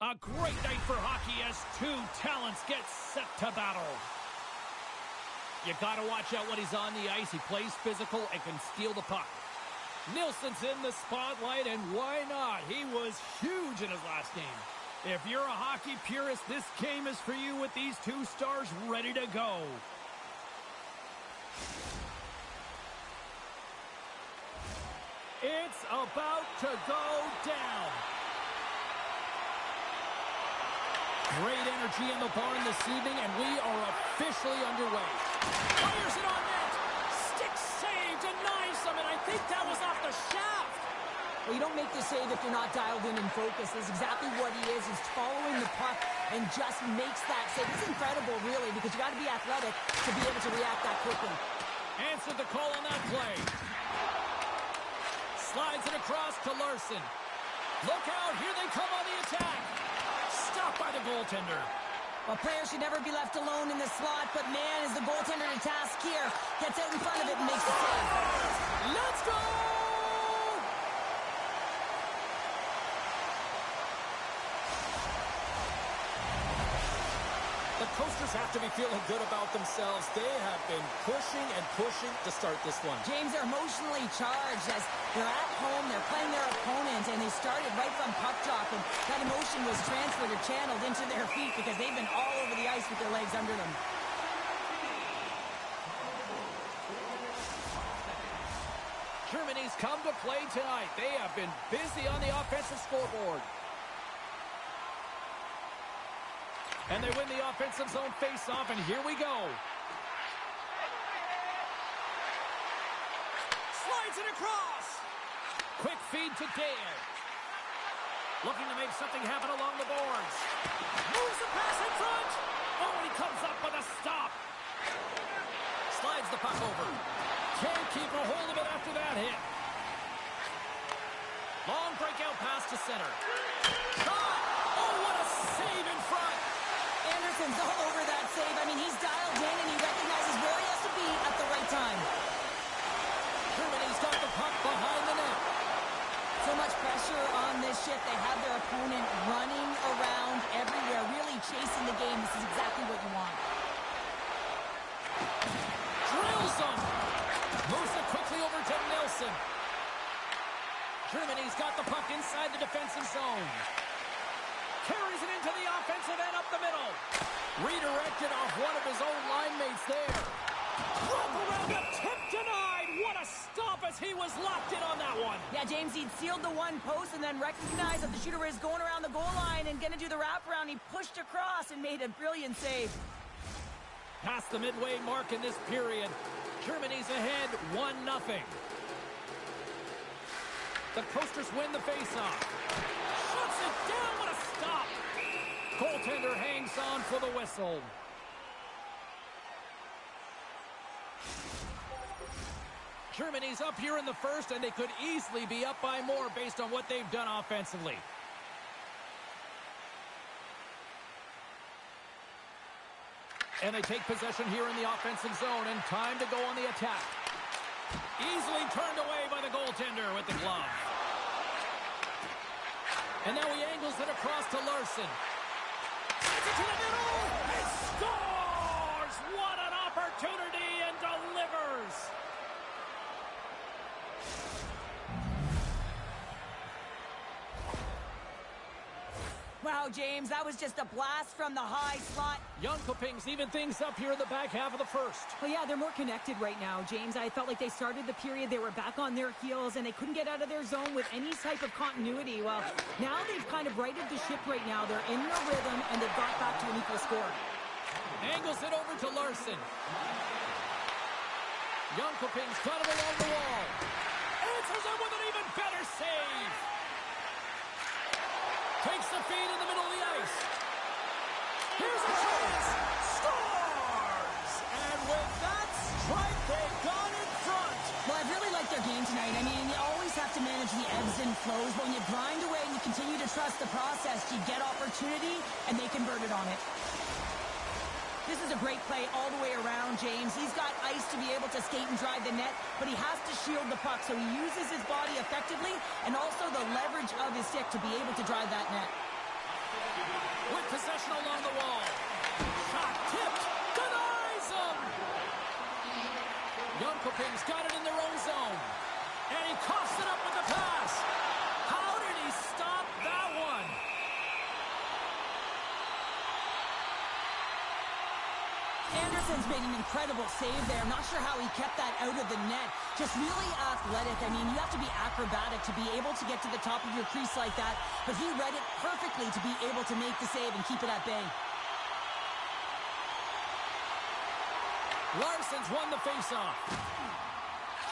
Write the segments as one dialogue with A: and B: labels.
A: A great night for hockey as two talents get set to battle. You got to watch out when he's on the ice. He plays physical and can steal the puck. Nilsson's in the spotlight, and why not? He was huge in his last game. If you're a hockey purist, this game is for you with these two stars ready to go. It's about to go down. Great energy in the barn this evening, and we are officially underway. Fires it on net. Stick save, denies him, and I think that was off the shaft.
B: Well, you don't make the save if you're not dialed in and focused. That's exactly what he is. He's following the puck and just makes that save. It's incredible, really, because you got to be athletic to be able to react that quickly.
A: Answered the call on that play. Slides it across to Larson. Look out, here they come on the attack. Stopped by the goaltender.
B: Well, players should never be left alone in the slot, but man, is the goaltender to task here. Gets out in front of it and makes the save.
A: Let's go! The Coasters have to be feeling good about themselves. They have been pushing and pushing to start this one.
B: James, they're emotionally charged as they're at home, they're playing their opponent, and they started right from puck drop, and that emotion was transferred or channeled into their feet because they've been all over the ice with their legs under them.
A: Germany's come to play tonight. They have been busy on the offensive scoreboard. And they win the offensive zone face-off, and here we go. Slides it across. Quick feed to Dale. Looking to make something happen along the boards. Moves the pass in front. Oh, and he comes up with a stop. Slides the puck over. Can't keep a hold of it after that hit. Long breakout pass to center. Shot! Oh, what a save in front.
B: Anderson's all over that save. I mean, he's dialed in and he recognizes where he has to be at the right time.
A: Germany's got the puck behind the net.
B: So much pressure on this shift. They have their opponent running around everywhere, really chasing the game. This is exactly what you want.
A: Drills him. Moves it quickly over to Nilsson. Germany's got the puck inside the defensive zone. Carries it into the offensive end up the middle. Redirected off one of his own line mates there. Wrap around the tip denied. What a stop as he was locked in on that one.
B: Yeah, James, he'd sealed the one post and then recognized that the shooter was going around the goal line and going to do the wraparound. He pushed across and made a brilliant save.
A: Past the midway mark in this period. Germany's ahead 1-0. The Coasters win the faceoff. Shuts it down. What a stop. Goaltender hangs on for the whistle. Germany's up here in the first, and they could easily be up by more based on what they've done offensively. And they take possession here in the offensive zone, and time to go on the attack. Easily turned away by the goaltender with the glove. And now he angles it across to Larson. Sends it to the middle. And scores! What an opportunity, and delivers.
B: Wow, James, that was just a blast from the high slot.
A: Jönköping's even things up here in the back half of the first.
C: Well, yeah, they're more connected right now, James. I felt like they started the period, they were back on their heels, and they couldn't get out of their zone with any type of continuity. Well, now they've kind of righted the ship right now. They're in the rhythm, and they've got back to an equal score.
A: Angles it over to Larson. Jönköping's got him along the wall. Answers it with an even better save. Takes the feed in the middle of the ice. Here's a chance. Scores! And with that strike, they got in front.
B: Well, I really like their game tonight. I mean, you always have to manage the ebbs and flows. But when you grind away and you continue to trust the process, you get opportunity, and they convert it on it. This is a great play all the way around, James. He's got ice to be able to skate and drive the net, but he has to shield the puck, so he uses his body effectively and also the leverage of his stick to be able to drive that net.
A: possession along the wall. Shot tipped. Denies him. Yonkoping's got it in their own zone. And he coughs it up with the pass. How did he stop that one?
B: Anderson's made an incredible save there. I'm not sure how he kept that out of the net. Just really athletic. I mean, you have to be acrobatic to be able to get to the top of your crease like that. But he read it perfectly to be able to make the save and keep it at bay.
A: Larson's won the faceoff.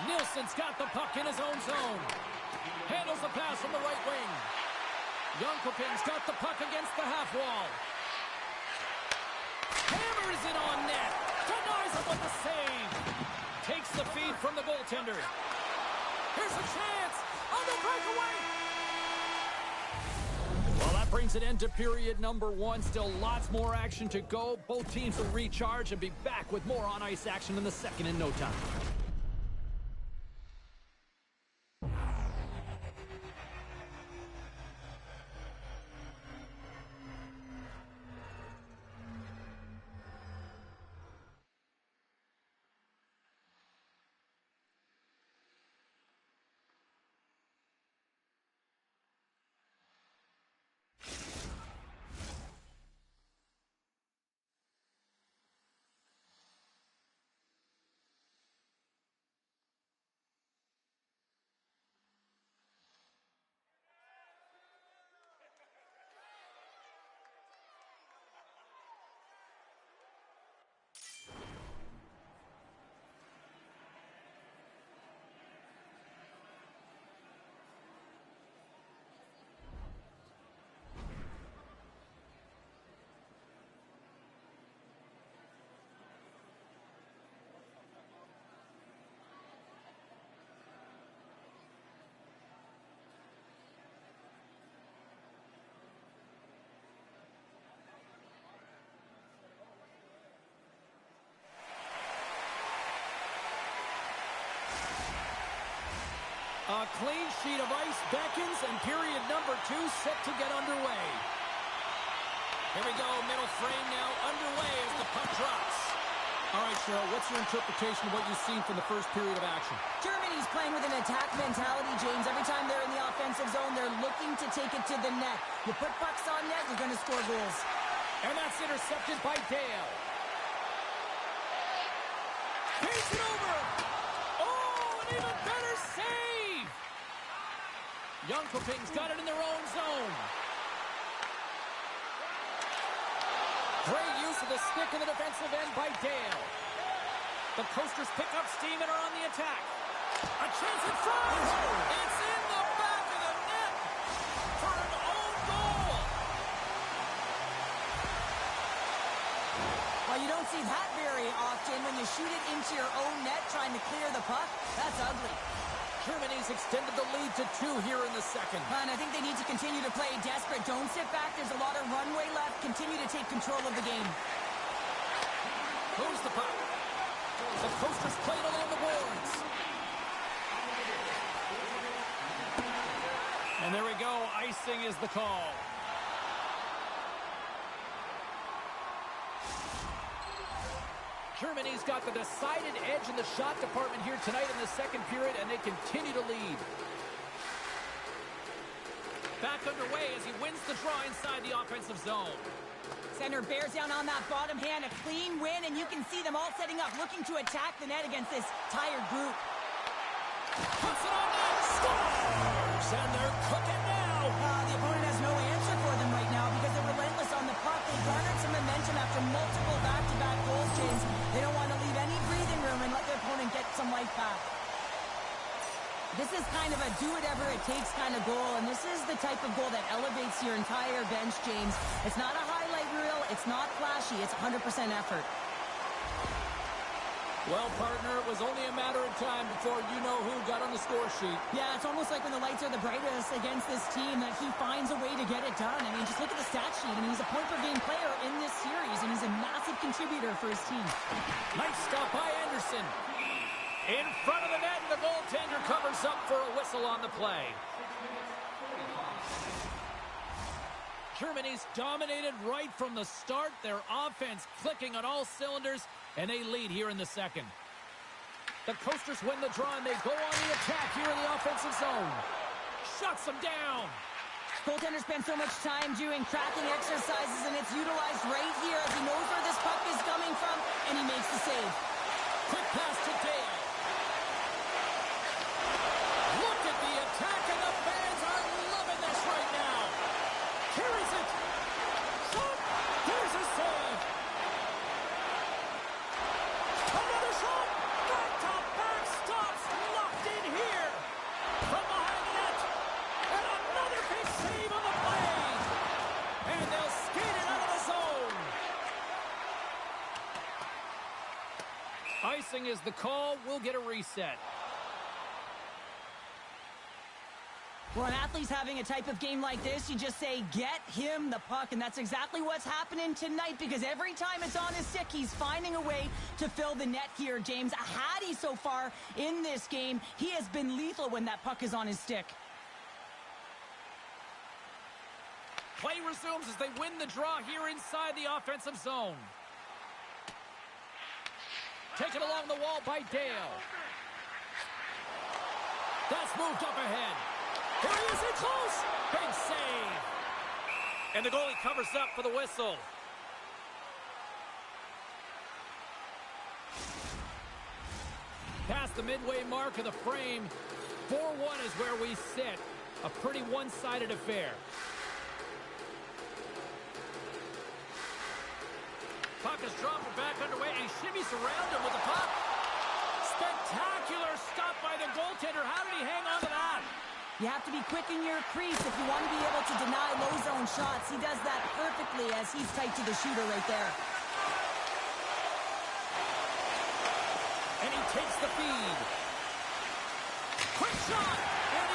A: Nielsen's got the puck in his own zone. Handles the pass from the right wing. Yonkoping's got the puck against the half wall. Hammers it on net. Denies him with the save. Takes the feed from the goaltender. Here's a chance on the breakaway. Well, that brings an end to period number one. Still lots more action to go. Both teams will recharge and be back with more on-ice action in the second in no time. A clean sheet of ice beckons, and period number two set to get underway. Here we go, middle frame now underway as the puck drops. All right, Cheryl, what's your interpretation of what you've seen from the first period of action?
B: Germany's playing with an attack mentality, James. Every time they're in the offensive zone, they're looking to take it to the net. You put pucks on net, you're going to score goals.
A: And that's intercepted by Dale. Paints it over. Oh, an even better save. Yonkoping's got it in their own zone. Great use of the stick in the defensive end by Dale. The Coasters pick up steam and are on the attack. A chance in front. It's in the back of the net for an own goal.
B: Well, you don't see that very often when you shoot it into your own net trying to clear the puck. That's ugly.
A: Germany's extended the lead to 2 here in the second.
B: And I think they need to continue to play desperate. Don't sit back. There's a lot of runway left. Continue to take control of the game.
A: Moves the puck. The Coasters played along the boards. And there we go. Icing is the call. Germany's got the decided edge in the shot department here tonight in the second period, and they continue to lead. Back underway as he wins the draw inside the offensive zone.
B: Center bears down on that bottom hand, a clean win, and you can see them all setting up, looking to attack the net against this tired group.
A: Puts it on net, scores, and they're cooking now.
B: The opponent has no answer for them right now because they're relentless on the puck. They garnered some momentum after multiple back-to-back goals, James. They don't want to leave any breathing room and let their opponent get some life back. This is kind of a do-whatever-it-takes kind of goal, and this is the type of goal that elevates your entire bench, James. It's not a highlight reel. It's not flashy. It's 100% effort.
A: Well, partner, it was only a matter of time before you know who got on the score sheet.
B: Yeah, it's almost like when the lights are the brightest against this team that he finds a way to get it done. I mean, just look at the stat sheet. I mean, he's a point-per-game player in this series, and he's a massive contributor for his team.
A: Nice stop by Anderson. In front of the net, and the goaltender covers up for a whistle on the play. Germany's dominated right from the start. Their offense clicking on all cylinders, and they lead here in the second. The Coasters win the draw, and they go on the attack here in the offensive zone. Shuts them down.
B: Goaltender spends so much time doing tracking exercises, and it's utilized right here as he knows where this puck is coming from, and he makes the save.
A: Quick pass to Dale. Look at the attack, and the fans are loving this right now. Carries it. Shot. There's a save. Another shot. Back-to-back stops locked in here. From behind the net. And another big save on the play. And they'll skate it out of the zone. Icing is the call. We'll get a reset.
B: When an athlete's having a type of game like this, you just say, get him the puck. And that's exactly what's happening tonight, because every time it's on his stick, he's finding a way to fill the net here, James. A Hattie so far in this game. He has been lethal when that puck is on his stick.
A: Play resumes as they win the draw here inside the offensive zone. Taken along the wall by Dale. That's moved up ahead. Here he is in close. Big save. And the goalie covers up for the whistle. Past the midway mark of the frame, 4-1 is where we sit. A pretty one-sided affair. Puck is dropped and back underway, and he shimmies around him with the puck. Spectacular stop by the goaltender. How did he hang on to that?
B: You have to be quick in your crease if you want to be able to deny low zone shots. He does that perfectly as he's tight to the shooter right there.
A: And he takes the feed. Quick shot! And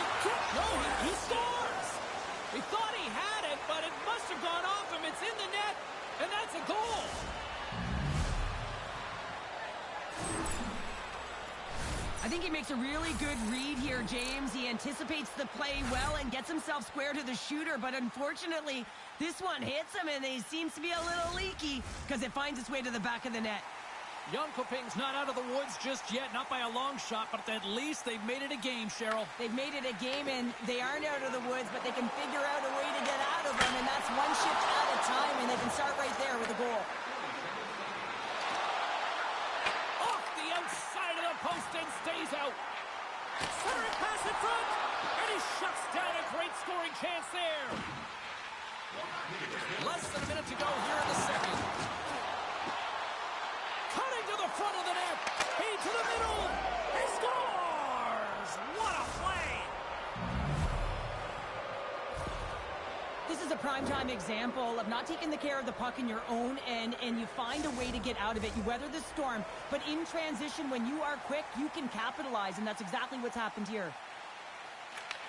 A: he scores! We thought he had it, but it must have gone off him. It's in the net, and that's a goal.
B: I think he makes a really good read here, James. He anticipates the play well and gets himself square to the shooter, but unfortunately, this one hits him, and he seems to be a little leaky because it finds its way to the back of the net.
A: Jönköping's not out of the woods just yet, not by a long shot, but at least they've made it a game, Cheryl.
B: They've made it a game, and they aren't out of the woods, but they can figure out a way to get out of them, and that's one shift at a time, and they can start right there with a goal.
A: Off the outside of the post and stays out. Centering pass in front, and he shuts down a great scoring chance there. Less than a minute to go here in the second. Cutting to the front of the net. He to the middle. He scores! What a play!
B: This is a primetime example of not taking the care of the puck in your own end, and you find a way to get out of it. You weather the storm, but in transition, when you are quick, you can capitalize, and that's exactly what's happened here.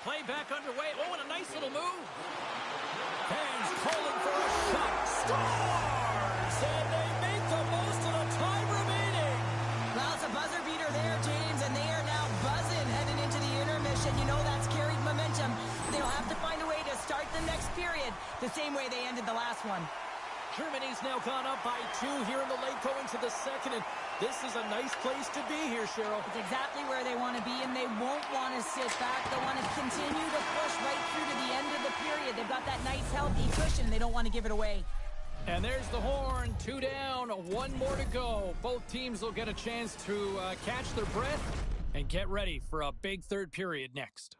A: Play back underway. Oh, and a nice little move. Fans calling for a shot. Scores! And they make the most of the time remaining.
B: Well, it's a buzzer beater there, James, and they are now buzzing heading into the intermission. You know that's carried momentum. They'll have to find a way to start the next period the same way they ended the last one.
A: Germany's now gone up by 2 here in the late going to the second, and this is a nice place to be here, Cheryl.
B: It's exactly where they want to be, and they won't want to sit back. They want to continue to push right through to the end of the period. They've got that nice, healthy cushion, and they don't want to give it away.
A: And there's the horn. 2 down, 1 more to go. Both teams will get a chance to catch their breath and get ready for a big third period next.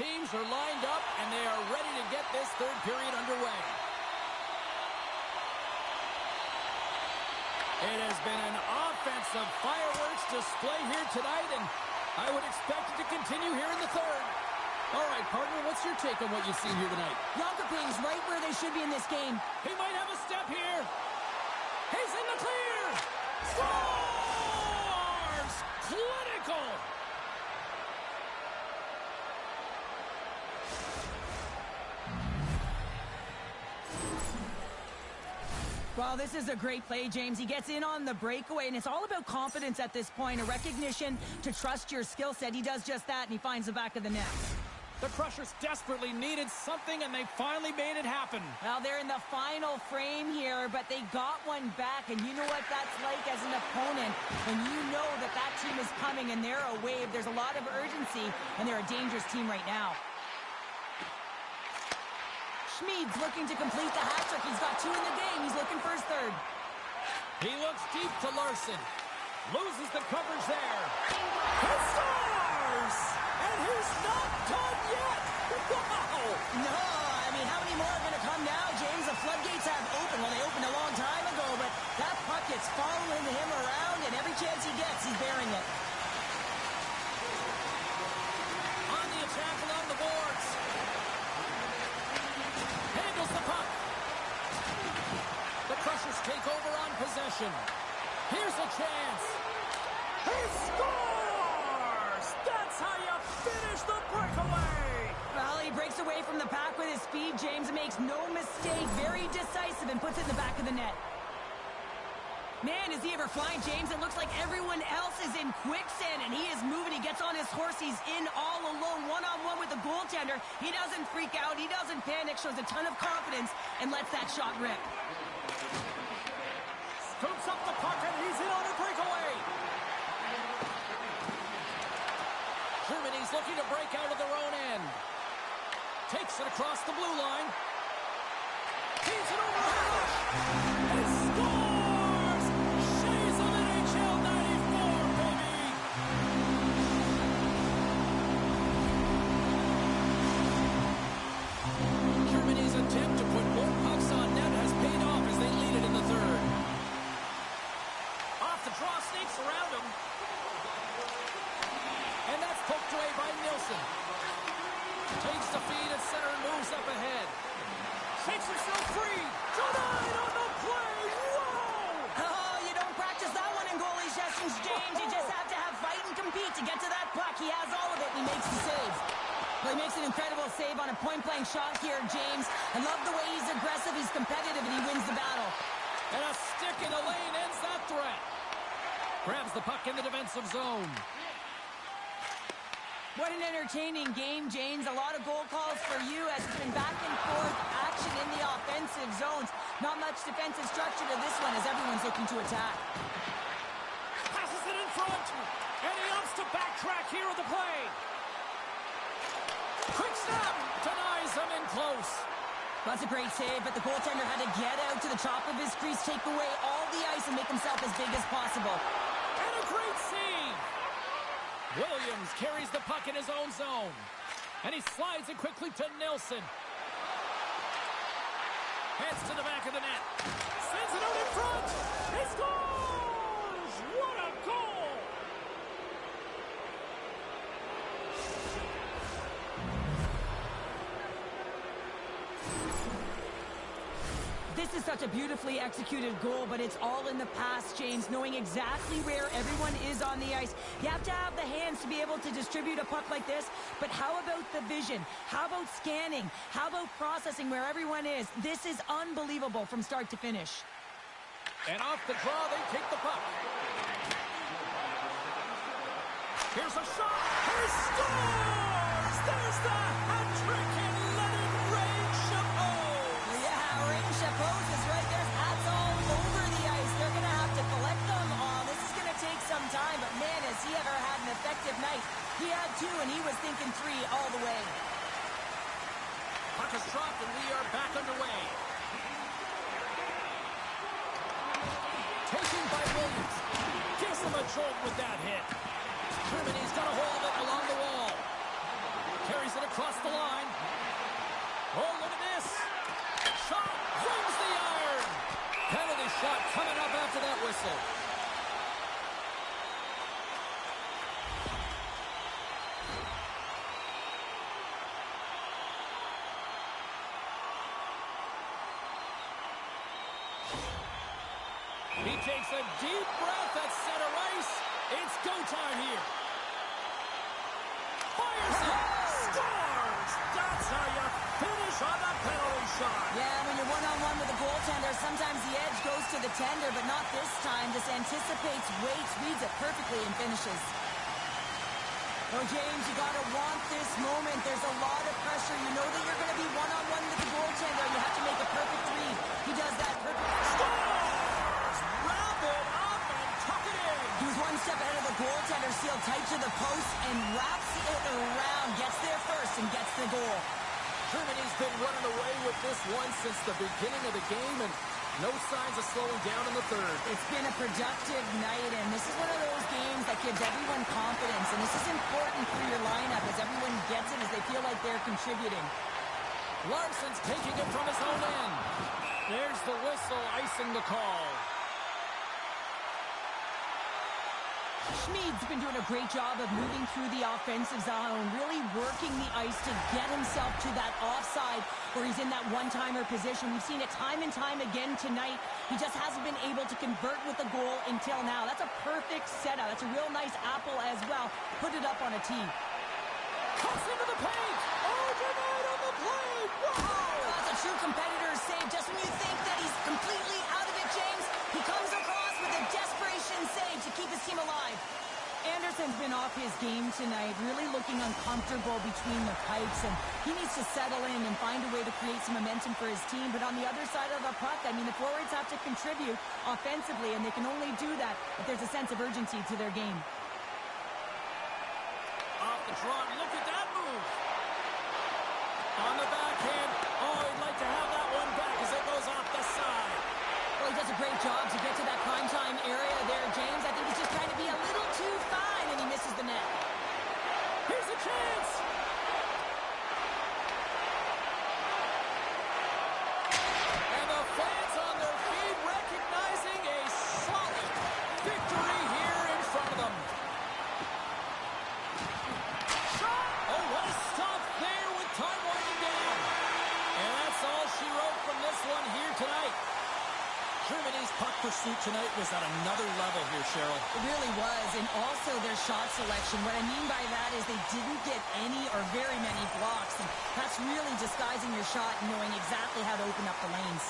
A: teams are lined up, and they are ready to get this third period underway. It has been an offensive fireworks display here tonight, and I would expect it to continue here in the third. All right, partner, what's your take on what you've seen here tonight?
B: Yonkoping's right where they should be in this game.
A: He might have a step here. He's in the clear. Scores! Clinical!
B: Well, this is a great play, James. He gets in on the breakaway, and it's all about confidence at this point, a recognition to trust your skill set. He does just that, and he finds the back of the net.
A: The Crushers desperately needed something, and they finally made it happen.
B: Well, they're in the final frame here, but they got one back, and you know what that's like as an opponent. When you know that that team is coming and they're a wave, there's a lot of urgency, and they're a dangerous team right now. Schmid's looking to complete the hat trick. He's got 2 in the game. He's looking for his third.
A: He looks deep to Larson. Loses the coverage there. He scores! And he's not done yet! Wow!
B: No, I mean, how many more are going to come now, James? The floodgates have opened. Well, they opened a long time ago, but that puck is following him around, and every chance he gets, he's bearing it.
A: On the attack along the boards. Handles the puck. The Crushers take over on possession. Here's a chance. He scores! That's how you finish the breakaway!
B: Well, he breaks away from the pack with his speed. James makes no mistake. Very decisive and puts it in the back of the net. Man, is he ever flying, James? It looks like everyone else is in quicksand, and he is moving. He gets on his horse. He's in all alone, one-on-one with the goaltender. He doesn't freak out. He doesn't panic. Shows a ton of confidence and lets that shot rip.
A: Scoops up the puck, and he's in on a breakaway. Germany's looking to break out of their own end. Takes it across the blue line. Keeps it over the rush. He scores! Shades of NHL 94, baby! Germany's attempt to put more pucks on net has paid off as they lead it in the third. Off the draw, sneaks around him. And that's poked away by Nilsson. Takes the feed at center and moves up ahead. Shakes herself free. Denied on the play. Whoa!
B: Oh, you don't practice that one in goalie sessions, James. You just have to have fight and compete to get to that puck. He has all of it, and he makes the save. Well, he makes an incredible save on a point-blank shot here, James. I love the way he's aggressive, he's competitive, and he wins the battle.
A: And a stick in the lane ends that threat. Grabs the puck in the defensive zone.
B: What an entertaining game, James. A lot of goal calls for you as it's been back and forth action in the offensive zones. Not much defensive structure to this one as everyone's looking to attack.
A: Passes it in front. And he opts to backtrack here with the play. Quick snap. Denies him in close.
B: That's a great save, but the goaltender had to get out to the top of his crease, take away all the ice, and make himself as big as possible.
A: And a great save. Williams carries the puck in his own zone. And he slides it quickly to Nilsson. Heads to the back of the net. Sends it out in front. He scores! What a goal!
B: This is such a beautifully executed goal, but it's all in the past, James, knowing exactly where everyone is on the ice. You have to have the hands to be able to distribute a puck like this, but how about the vision? How about scanning? How about processing where everyone is? This is unbelievable from start to finish.
A: And off the draw, they take the puck. Here's a shot. He scores! There's the hat trick and let it rain Chapeau.
B: Yeah, Rain Chapeau's is right. There's hats all over the ice. They're going to have to collect them all. This is going to take some time, but man, has he ever had an effective night. He had 2, and he was thinking 3 all the way.
A: Puck is dropped, and we are back underway. Taken by Williams. Gives him a jolt with that hit. Germany's got a hold of it along the wall. Carries it across the line. Oh, look at this. Shot rings the iron. Penalty shot coming up after that whistle. He takes a deep breath at center ice. It's go time here. Fires it. Scores! That's how you finish on the penalty shot.
B: Yeah, when you're one-on-one with a goaltender, sometimes the edge goes to the tender, but not this time. Just anticipates, waits, reads it perfectly, and finishes. Oh, James, you got to want this moment. There's a lot of pressure. You know that you're going to be one-on-one with the goaltender. You have to make a perfect read. He does that perfectly.
A: Scores! Wrap it up and tuck it in.
B: He was one step ahead of the goaltender, sealed tight to the post, and wraps it around. Gets there first and gets the goal.
A: Germany's been running away with this one since the beginning of the game, and no signs of slowing down in the third.
B: It's been a productive night, and this is one of those games that gives everyone confidence, and this is important for your lineup as everyone gets it, as they feel like they're contributing.
A: Larsson's taking it from his own end. There's the whistle, icing the call.
B: Schmid's been doing a great job of moving through the offensive zone, really working the ice to get himself to that offside where he's in that one-timer position. We've seen it time and time again tonight. He just hasn't been able to convert with a goal until now. That's a perfect setup. That's a real nice apple as well. Put it up on a tee.
A: Cuts into the paint. Overnight on the play. Wow!
B: That's a true competitor's save. Just when you think that he's completely out of it, James, he comes across with a desperation save to keep his team alive. Anderson's been off his game tonight, really looking uncomfortable between the pipes, and he needs to settle in and find a way to create some momentum for his team. But on the other side of the puck, I mean, the forwards have to contribute offensively, and they can only do that if there's a sense of urgency to their game.
A: Off the draw, look at that move. On the backhand. Oh, he'd like to have that one back as it goes off the side.
B: Well, he does a great job to get to that prime time area there, James. I think he's just trying to be a little too fine, and he misses the net.
A: Here's a chance. And the fans on their feet recognizing a solid victory here in front of them. Shot! Oh, what a stop there with time winding down. And that's all she wrote from this one here tonight. Germany's puck pursuit tonight was at another level here, Cheryl.
B: It really was, and also their shot selection. What I mean by that is they didn't get any or very many blocks, and that's really disguising your shot and knowing exactly how to open up the lanes.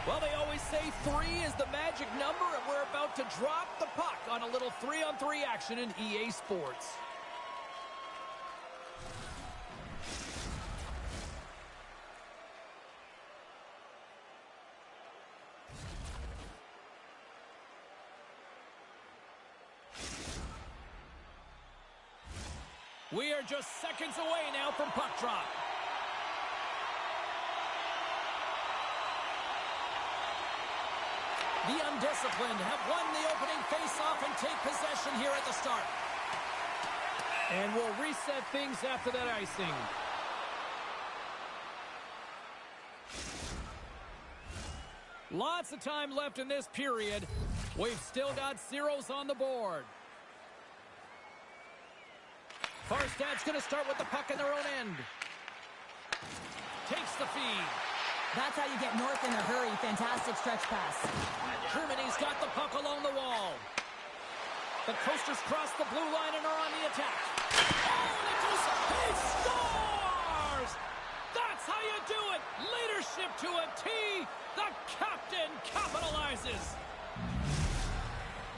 A: Well, they always say 3 is the magic number, and we're about to drop the puck on a little 3-on-3 action in EA Sports. We are just seconds away now from puck drop. The undisciplined have won the opening faceoff and take possession here at the start. And we'll reset things after that icing. Lots of time left in this period. We've still got zeros on the board. Farstad's going to start with the puck in their own end. Takes the feed.
B: That's how you get north in a hurry. Fantastic stretch pass.
A: Germany's got the puck along the wall. The Coasters cross the blue line and are on the attack. Oh, and he scores! That's how you do it. Leadership to a T. The captain capitalizes.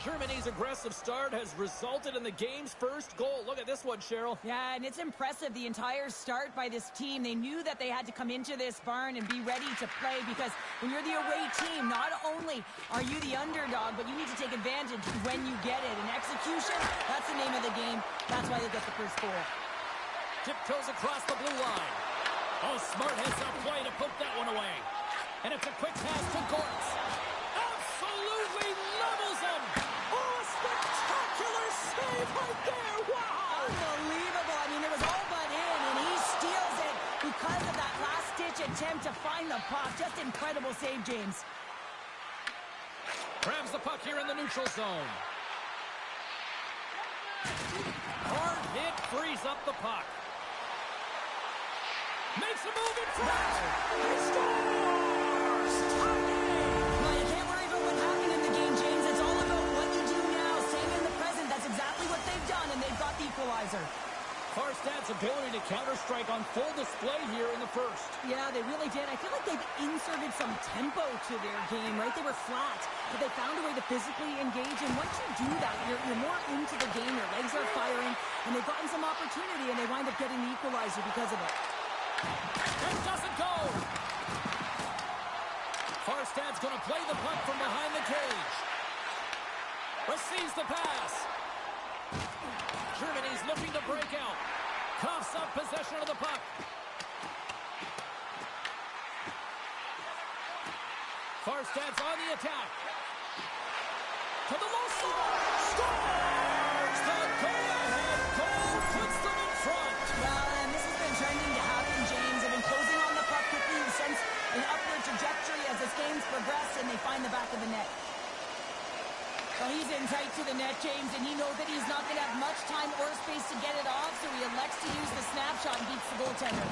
A: Germany's aggressive start has resulted in the game's first goal. Look at this one, Cheryl.
B: Yeah, and it's impressive, the entire start by this team. They knew that they had to come into this barn and be ready to play, because when you're the away team, not only are you the underdog, but you need to take advantage when you get it. And execution, that's the name of the game. That's why they get the first goal.
A: Tiptoes across the blue line. Oh, smart heads-up play to put that one away. And it's a quick pass to Gortz. Absolutely levels him. Spectacular save right there. Wow.
B: Unbelievable. I mean, it was all but in, and he steals it because of that last-ditch attempt to find the puck. Just incredible save, James.
A: Grabs the puck here in the neutral zone. Hard hit frees up the puck. Makes a move in front. He scores!
B: Well, you can't worry about what happened in the game, James. It's all about what you do now. Same in the present. That's exactly what they've done, and they've got the equalizer.
A: Farstad's ability to counter-strike on full display here in the first.
B: Yeah, they really did. I feel like they've inserted some tempo to their game, right? They were flat, but they found a way to physically engage, and once you do that, you're more into the game. Your legs are firing, and they've gotten some opportunity, and they wind up getting the equalizer because of it.
A: It doesn't go. Farstad's going to play the puck from behind the cage. Receives the pass. Germany's looking to break out. Coughs up possession of the puck. Farstad's on the attack. To the low side. Scores! The go-ahead goal puts them in front.
B: Well, and this has been trending to happen, James. They've been closing on the puck quickly. You sense an upward trajectory as this game's progressed, and they find the back of the net. Well, he's in tight to the net, James, and he knows that he's not going to have much time or space to get it off, so he elects to use the snapshot and beats the goaltender.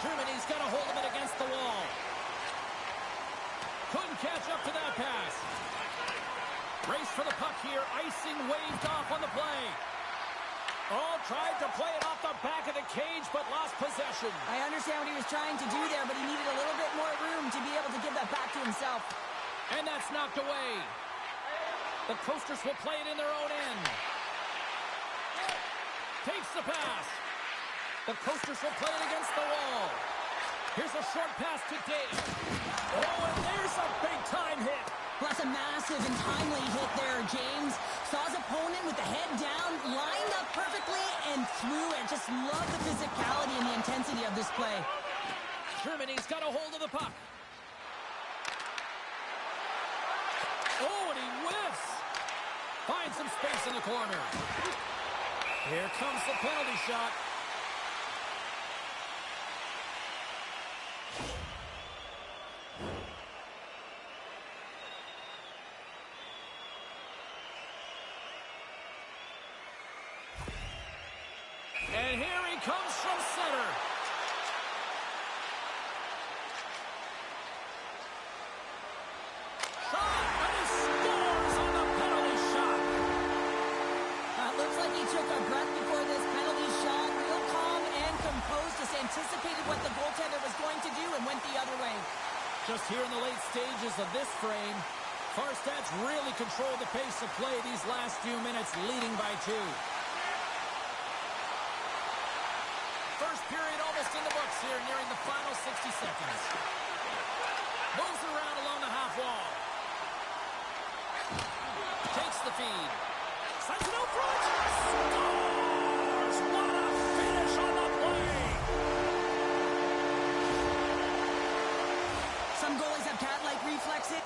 A: Germany's got a hold of it against the wall. Couldn't catch up to that pass. Race for the puck here. Icing waved off on the play. Oh, tried to play it off the back of the cage, but lost possession.
B: I understand what he was trying to do there, but he needed a little bit more room to be able to give that back to himself.
A: And that's knocked away. The Coasters will play it in their own end. Takes the pass. The Coasters will play it against the wall. Here's a short pass to Dave. Oh, and there's a big-time hit.
B: Well, that's a massive and timely hit there, James. Saw his opponent with the head down, lined up perfectly, and threw it. Just love the physicality and the intensity of this play.
A: Germany's got a hold of the puck. Oh, and he whiffs. Finds some space in the corner. Here comes the penalty shot. And here he comes from center. Shot, and he scores on the penalty shot.
B: Looks like he took a breath before this penalty shot.
A: late stages of this frame. Farstad's really controlled the pace of play these last few minutes, leading by 2. First period almost in the books here, nearing the final 60 seconds. Moves around along the half wall. Takes the feed. Sends it out front. Scores! What a finish on the play!
B: Some goalies have cat-like reflexes.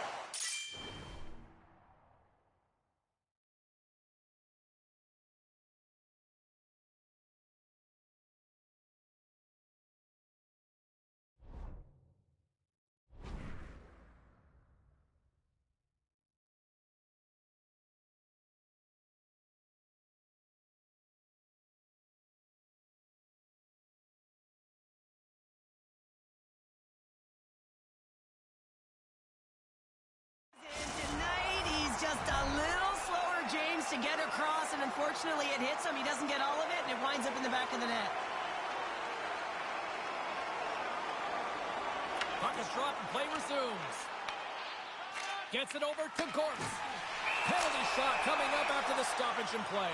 B: To get across, and unfortunately it hits him. He doesn't get all of it, and it winds up in the back of the net.
A: Puck is dropped and play resumes. Gets it over to Gortz. Penalty shot coming up after the stoppage in play.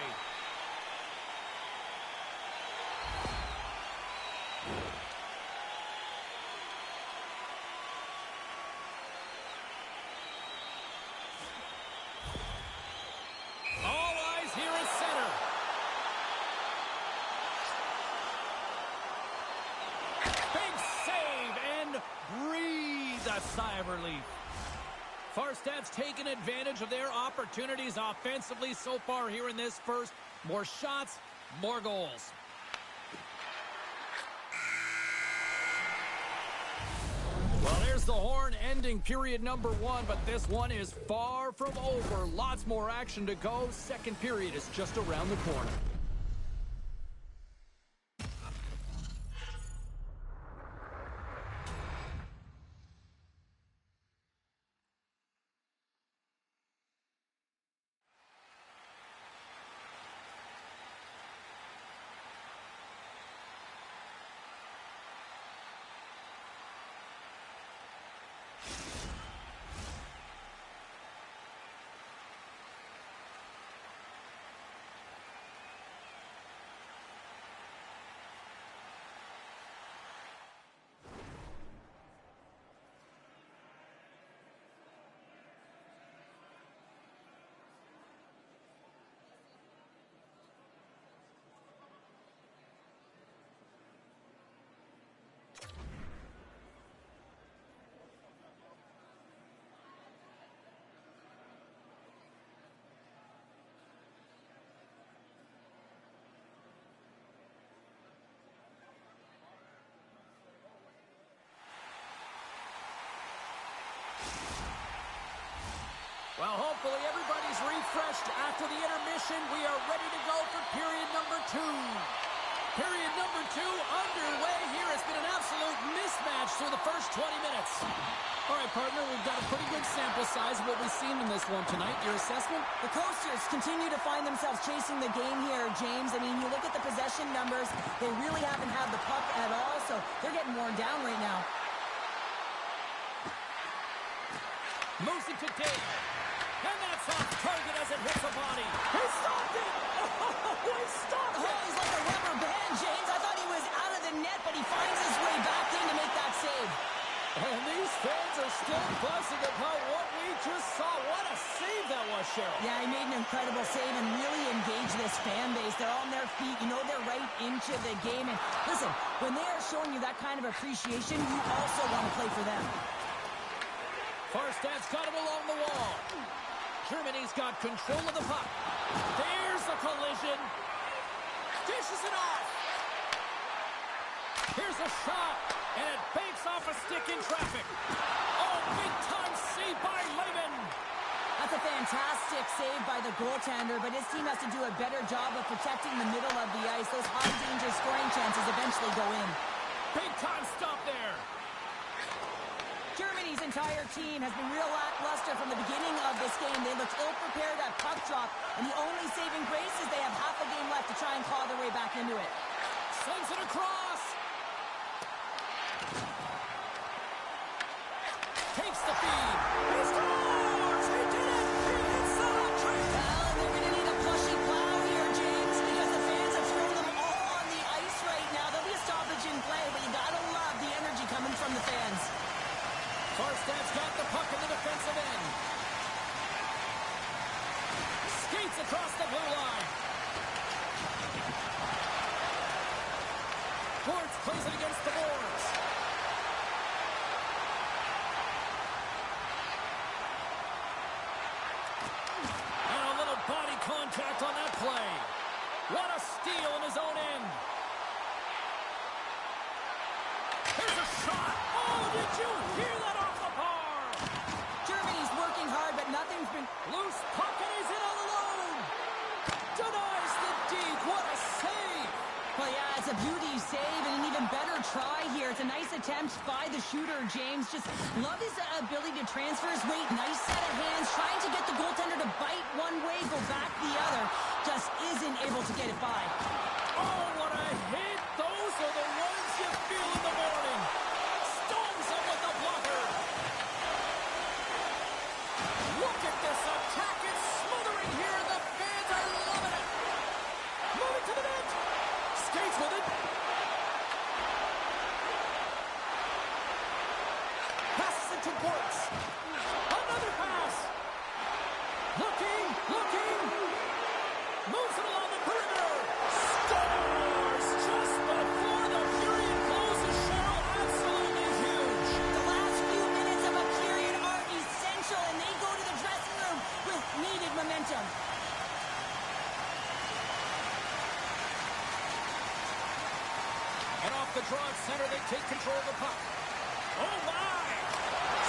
A: Sigh of relief. Farstad's taken advantage of their opportunities offensively so far here in this first. More shots, more goals. Well, there's the horn ending period number 1, but this one is far from over. Lots more action to go. Second period is just around the corner. Well, hopefully everybody's refreshed after the intermission. We are ready to go for period number 2. Period number 2 underway here. It's been an absolute mismatch through the first 20 minutes. All right, partner, we've got a pretty good sample size of what we've seen in this one tonight. Your assessment?
B: The Coasters continue to find themselves chasing the game here, James. I mean, you look at the possession numbers, they really haven't had the puck at all, so they're getting worn down right now.
A: Moves it to Dave. And that's off target as it hits the body. He stopped it! Oh, he stopped it!
B: Oh, he's like a rubber band, James. I thought he was out of the net, but he finds his way back in to make that save.
A: And these fans are still buzzing about what we just saw. What a save that was, Cheryl.
B: Yeah, he made an incredible save and really engaged this fan base. They're on their feet. You know they're right into the game. And listen, when they are showing you that kind of appreciation, you also want to play for them.
A: Farstad's got it along the wall. Germany's got control of the puck. There's a collision. Dishes it off. Here's a shot, and it banks off a stick in traffic. Oh, big-time save by Lehman.
B: That's a fantastic save by the goaltender, but his team has to do a better job of protecting the middle of the ice. Those high-danger scoring chances eventually go in.
A: Big-time stop there.
B: Germany's entire team has been real lackluster from the beginning of this game. They looked ill-prepared at puck drop, and the only saving grace is they have half a game left to try and claw their way back into it.
A: Sends it across. Takes the
B: the shooter, James. Just love his ability to transfer his weight. Nice set of hands, trying to get the goaltender to bite one way, go back the other. Just isn't able to get it by.
A: Oh, what a hit! Those are the ones you feel in the morning. Stones him with the blocker. Look at this attack. It's smothering here, and the fans are loving it. Moving to the net. Skates with it. Passes it to Bortz. Another pass. Looking. Moves it along the perimeter. Scores just before the period closes. Cheryl, absolutely huge.
B: The last few minutes of a period are essential, and they go to the dressing room with needed momentum.
A: And off the draw at center, they take control of the puck. Oh, my!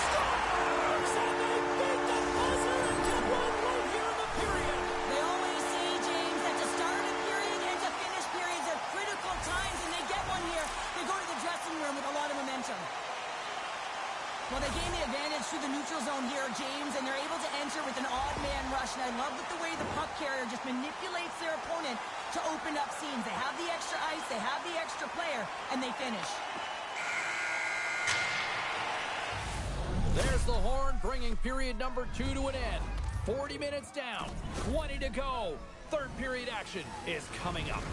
A: Scores! And they beat the buzzer and get one right here in the period.
B: They always say, James, that to start a period and to finish periods are critical times, and they get one here. They go to the dressing room with a lot of momentum. Well, they gain the advantage through the neutral zone here, James, and they're able to enter with an odd man rush, and I love the way the puck carrier just manipulates their opponent to open up seams. They have the extra ice, they have the extra player, and they finish.
A: There's the horn, bringing period number 2 to an end. 40 minutes down, 20 to go. Third period action is coming up.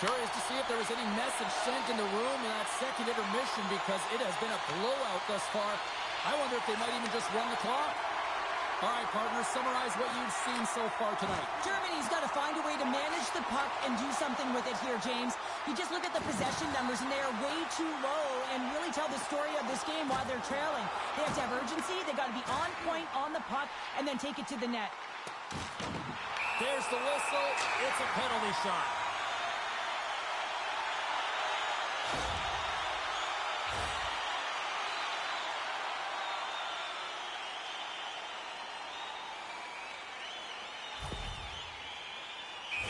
A: Curious to see if there was any message sent in the room in that second intermission, because it has been a blowout thus far. I wonder if they might even just run the clock. All right, partners, summarize what you've seen so far tonight.
B: Germany's got to find a way to manage the puck and do something with it here, James. You just look at the possession numbers, and they are way too low, and really tell the story of this game while they're trailing. They have to have urgency. They got to be on point on the puck and then take it to the net.
A: There's the whistle. It's a penalty shot.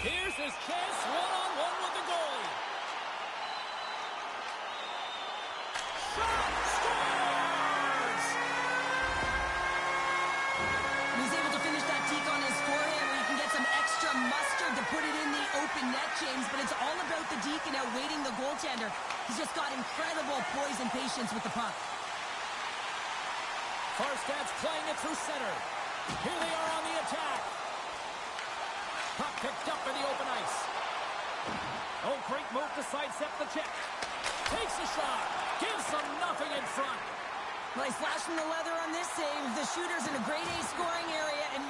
A: Here's his chance, one-on-one with the goalie. Shot! Scores!
B: He's able to finish that deke on his forehand where he can get some extra mustard to put it in the open net, James, but it's all about the deke and outweighting the goaltender. He's just got incredible poise and patience with the puck.
A: Farstad's playing it through center. Here they are on the attack. Puck picked up in the open ice. Oh, great move to sidestep the check. Takes a shot. Gives them nothing in front.
B: Well, he's flashing the leather on this save. The shooter's in a grade A scoring area, and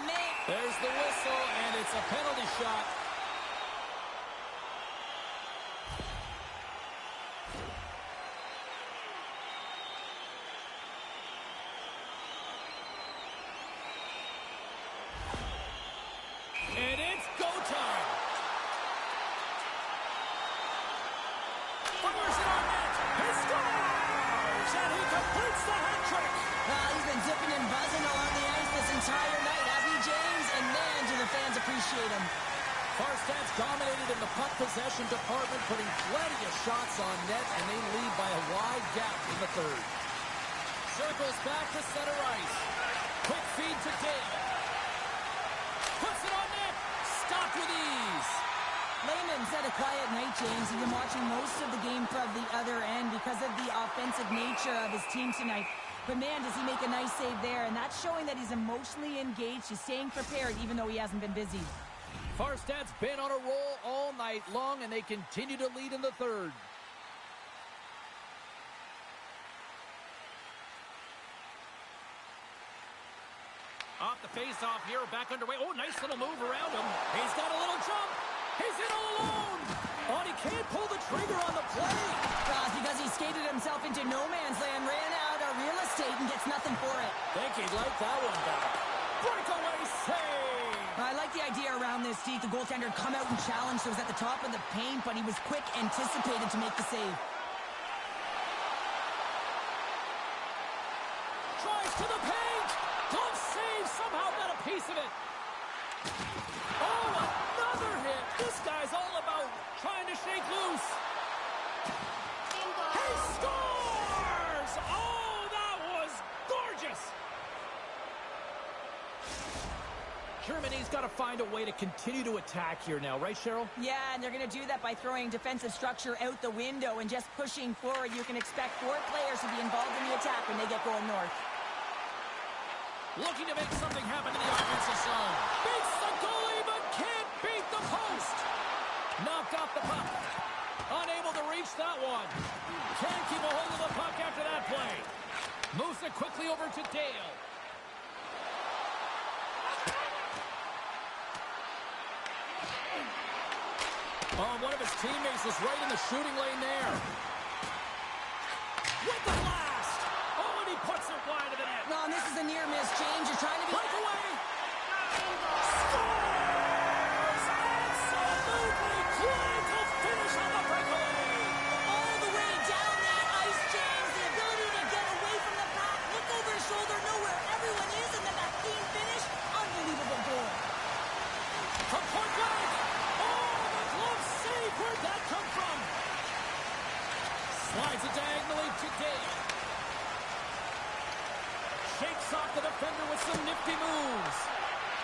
A: there's the whistle, and it's a penalty shot. And it's go time. Fires it on net. He scores! And he completes the hat trick.
B: well, he's been dipping and buzzing along the ice this entire night, hasn't he, James? And man, do the fans appreciate him.
A: Farstad's dominated in the puck possession department, putting plenty of shots on net, and they lead by a wide gap in the third. Circles back to center ice. Quick feed to Dale. Puts it on net. Stopped with ease.
B: Layman's had a quiet night, James. He's been watching most of the game from the other end because of the offensive nature of his team tonight. But, man, does he make a nice save there. And that's showing that he's emotionally engaged. He's staying prepared even though he hasn't been busy.
A: Farstad's been on a roll all night long, and they continue to lead in the third. Off the face-off here, back underway. Oh, nice little move around him. He's got a little jump. He's in all alone. Oh, and he can't pull the trigger on the play.
B: Because he skated himself into no man's land, ran out of real estate, and gets nothing for it.
A: Think he'd like that one back. Breakaway save.
B: I like the idea around this, Steve. The goaltender come out and challenge, so it was at the top of the paint, but he was quick, anticipated to make the save.
A: Tries to the paint. Glove save. Somehow got a piece of it. Oh, another hit. This guy's all about trying to shake loose. He scores! Oh, that was gorgeous. Germany's got to find a way to continue to attack here now, right, Cheryl?
B: Yeah, and they're going to do that by throwing defensive structure out the window and just pushing forward. You can expect 4 players to be involved in the attack when they get going north.
A: Looking to make something happen in the offensive zone. Beats the goalie, but can't beat the post. Knocked off the puck. Unable to reach that one. Can't keep a hold of the puck after that play. Moves it quickly over to Dale. Oh, one of his teammates is right in the shooting lane there. With the blast. Oh, and he puts it wide of the net.
B: No, and this is a near miss, James. You're trying to be...
A: Breakaway. Scores! Absolutely clinical finish on the breakaway.
B: All the way down that ice, James. The ability to get away from the puck, look over his shoulder, know where everyone is, and then that clean finish. Unbelievable goal.
A: From point blank. Where'd that come from? Slides it diagonally to Dale. Shakes off the defender with some nifty moves.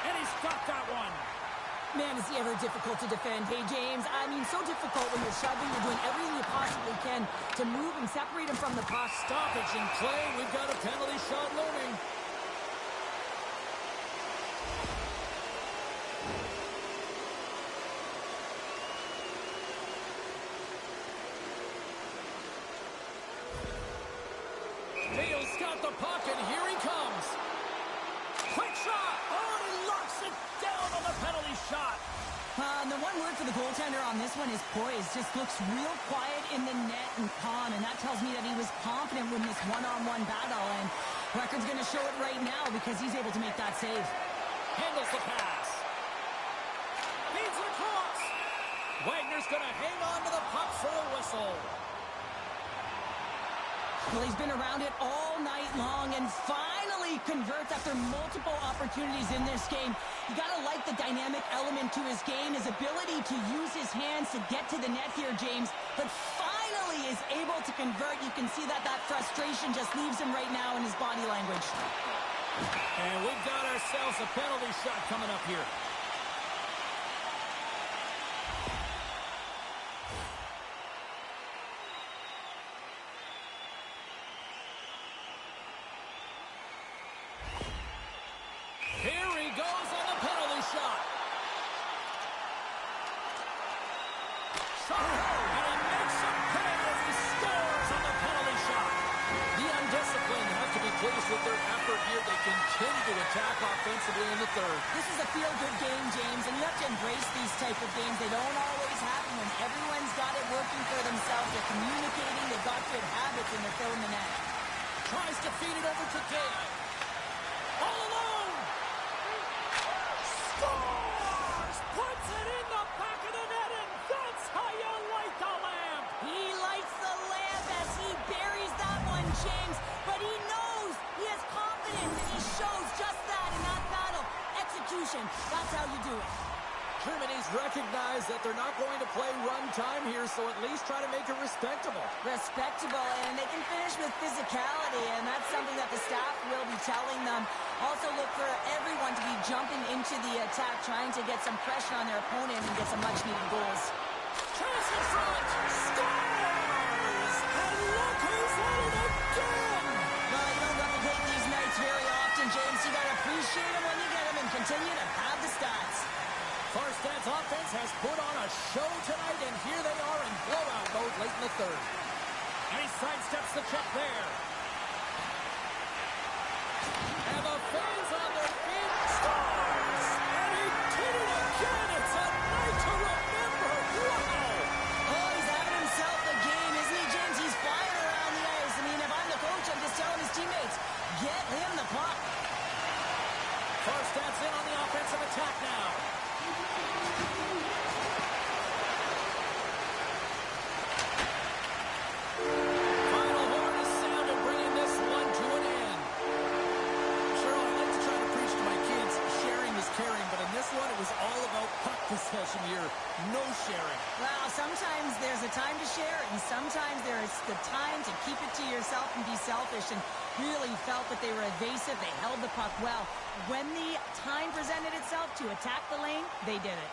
A: And he's got that one.
B: Man, is he ever difficult to defend. Hey, James, I mean, so difficult when you're shoving. You're doing everything you possibly can to move and separate him from the puck.
A: Stoppage in play. We've got a penalty shot looming. Dale's got the puck, and here he comes. Quick shot. Oh, and he locks it down on the penalty shot.
B: The one word for the goaltender on this one is poise. Just looks real quiet in the net and calm, and that tells me that he was confident in this one-on-one battle, and record's going to show it right now because he's able to make that save.
A: Handles the pass. Feeds it across. Wagner's going to hang on to the puck for a whistle.
B: Well, he's been around it all night long and finally converts after multiple opportunities in this game. You got to like the dynamic element to his game, his ability to use his hands to get to the net here, James, but finally is able to convert. You can see that frustration just leaves him right now in his body language.
A: And we've got ourselves a penalty shot coming up here. Here he goes on the penalty shot. Shot, and he makes him pay as he scores on the penalty shot. The undisciplined have to be pleased with their effort here. They continue to attack offensively in the third.
B: This is a feel-good game, James, and you have to embrace these type of games. They don't always happen when everyone's got it working for themselves. They're communicating, they've got good habits, and they're filling the net.
A: Tries to feed it over to Dale. All alone. Scores! Puts it in the back of the net, and that's how you light the lamp.
B: He lights the lamp as he buries that one, James, but he knows he has confidence, and he shows just that in that battle. Execution, that's how you do it.
A: Germany's recognized that they're not going to play run time here, so at least try to make it respectable.
B: Respectable, and they can finish with physicality, and that's something that the staff will be telling them. Also look for everyone to be jumping into the attack, trying to get some pressure on their opponent and get some much-needed goals.
A: Chance in front! Scores! And look who's at it again!
B: Well, you don't replicate these nights very often, James. You got to appreciate them when you get them and continue to have the stats.
A: Farstad's offense has put on a show tonight, and here they are in blowout mode late in the third. And he sidesteps the check there. And the fans on their feet, scores! And he did it again! It's a night to remember! Wow!
B: Oh, he's having himself a game, isn't he, James? He's flying around the ice. I mean, if I'm the coach, I'm just telling his teammates, get him the puck.
A: Farstad's in on the offensive attack now. Final horn is sounded, bringing this one to an end. Cheryl, I like to try to preach to my kids, sharing is caring, but in this one, it was all about puck possession here. No sharing.
B: Well, sometimes there's a time to share, and sometimes there's the time to keep it to yourself and be selfish, and really felt that they were evasive. They held the puck well. When the time presented itself to attack the lane, they did it.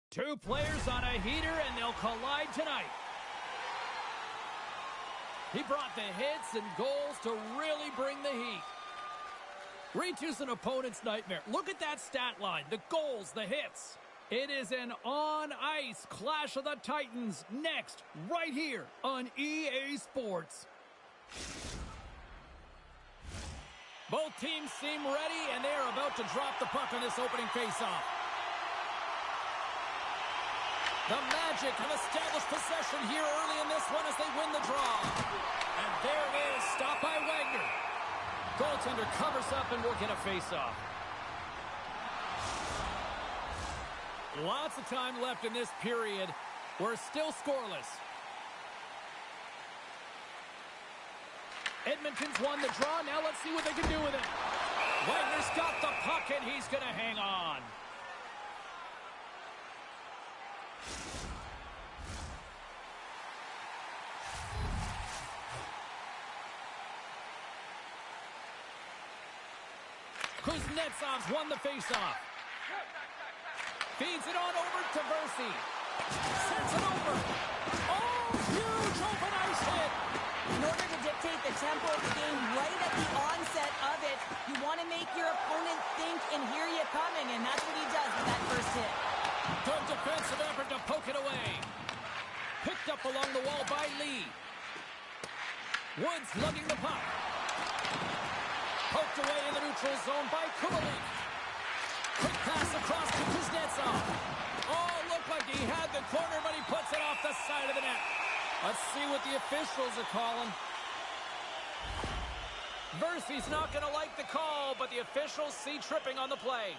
A: Two players on a heater, and they'll collide tonight. He brought the hits and goals to really bring the heat. Reaches an opponent's nightmare. Look at that stat line. The goals, the hits. It is an on-ice clash of the Titans next, right here on EA Sports. Both teams seem ready, and they are about to drop the puck on this opening faceoff. The Magic have established possession here early in this one as they win the draw. And there it is, stopped by Wagner. Goaltender covers up and will get a faceoff. Lots of time left in this period. We're still scoreless. Edmonton's won the draw. Now let's see what they can do with it. Wagner's got the puck, and he's going to hang on. Kuznetsov's won the faceoff. Feeds it on over to Versi. Sends it over. Oh, huge open ice hit.
B: In order to dictate the tempo of the game right at the onset of it, you want to make your opponent think and hear you coming, and that's what he does with that first hit.
A: Good defensive effort to poke it away. Picked up along the wall by Lee. Woods lugging the puck. Poked away in the neutral zone by Kubalik. Quick pass across to Kuznetsov. Oh, looked like he had the corner, but he puts it off the side of the net. Let's see what the officials are calling. Versi's not going to like the call, but the officials see tripping on the play.